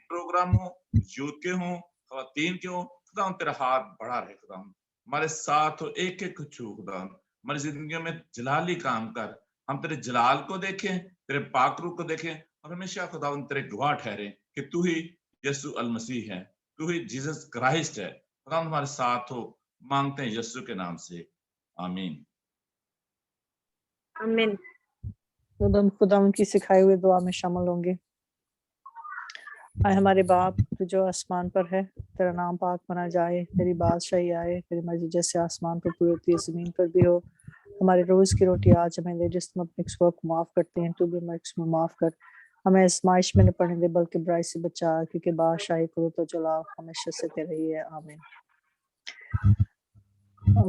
प्रोग्राम हो, यूथ के हों, खवातीन के हों, खुदा तेरा हाथ बढ़ा रहे। खुदा हमारे साथ हो, एक एक छू खुदा हमारी जिंदगियों में जलाली काम कर। हम तेरे जलाल को देखें, तेरे पाकरू को देखें और हमेशा खुदा तेरे गवाह ठहरे कि तू ही यीशु अल मसीह है, तू ही जीसस क्राइस्ट है। खुदा हमारे साथ हो, मांगते हैं यीशु के नाम से, आमीन। आमीन। तो हम खुदा उनकी सिखाई हुई दुआ में शामिल होंगे। आए हमारे बाप तू जो आसमान पर है, तेरा नाम पाक बना जाए, तेरी बादशाही आए, तेरी मर्जी जैसे आसमान पर पूरी होती है जमीन पर भी हो। हमारे रोज की रोटी आज हमें दे, जिस तुम अपने को माफ करते हैं तू भी हमें माफ कर। हमें आजमाइश में न पड़ने दे बल्कि बुराई से बचा, क्योंकि बादशाही को तो जलाओ हमेशा से तेरे ही है, आमीन।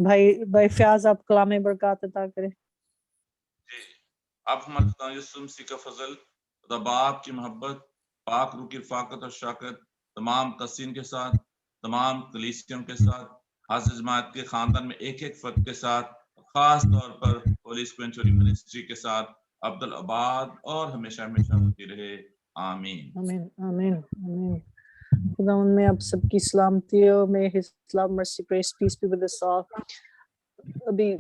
भाई फयाज आप कलाम में बरकत अता करें। जी, अब हमारे खुदा यीशु मसीह का फजल, खुदा बाप की मोहब्बत, पाक रूह की रफ़ाकत और शफ़क़त तमाम कसीन के साथ, तमाम कलीसियों के साथ, हाज़िर जमात के खानदान में एक एक फर्द के साथ, खास तौर पर होली सेंचुरी मिनिस्ट्री के साथ अब्दुल आबाद और हमेशा हमेशा होती रहे, आमीन। आमीन आमीन आमीन। खुदा उनमें अब सबकी सलामती हो, may his love mercy grace peace be with us all. अभी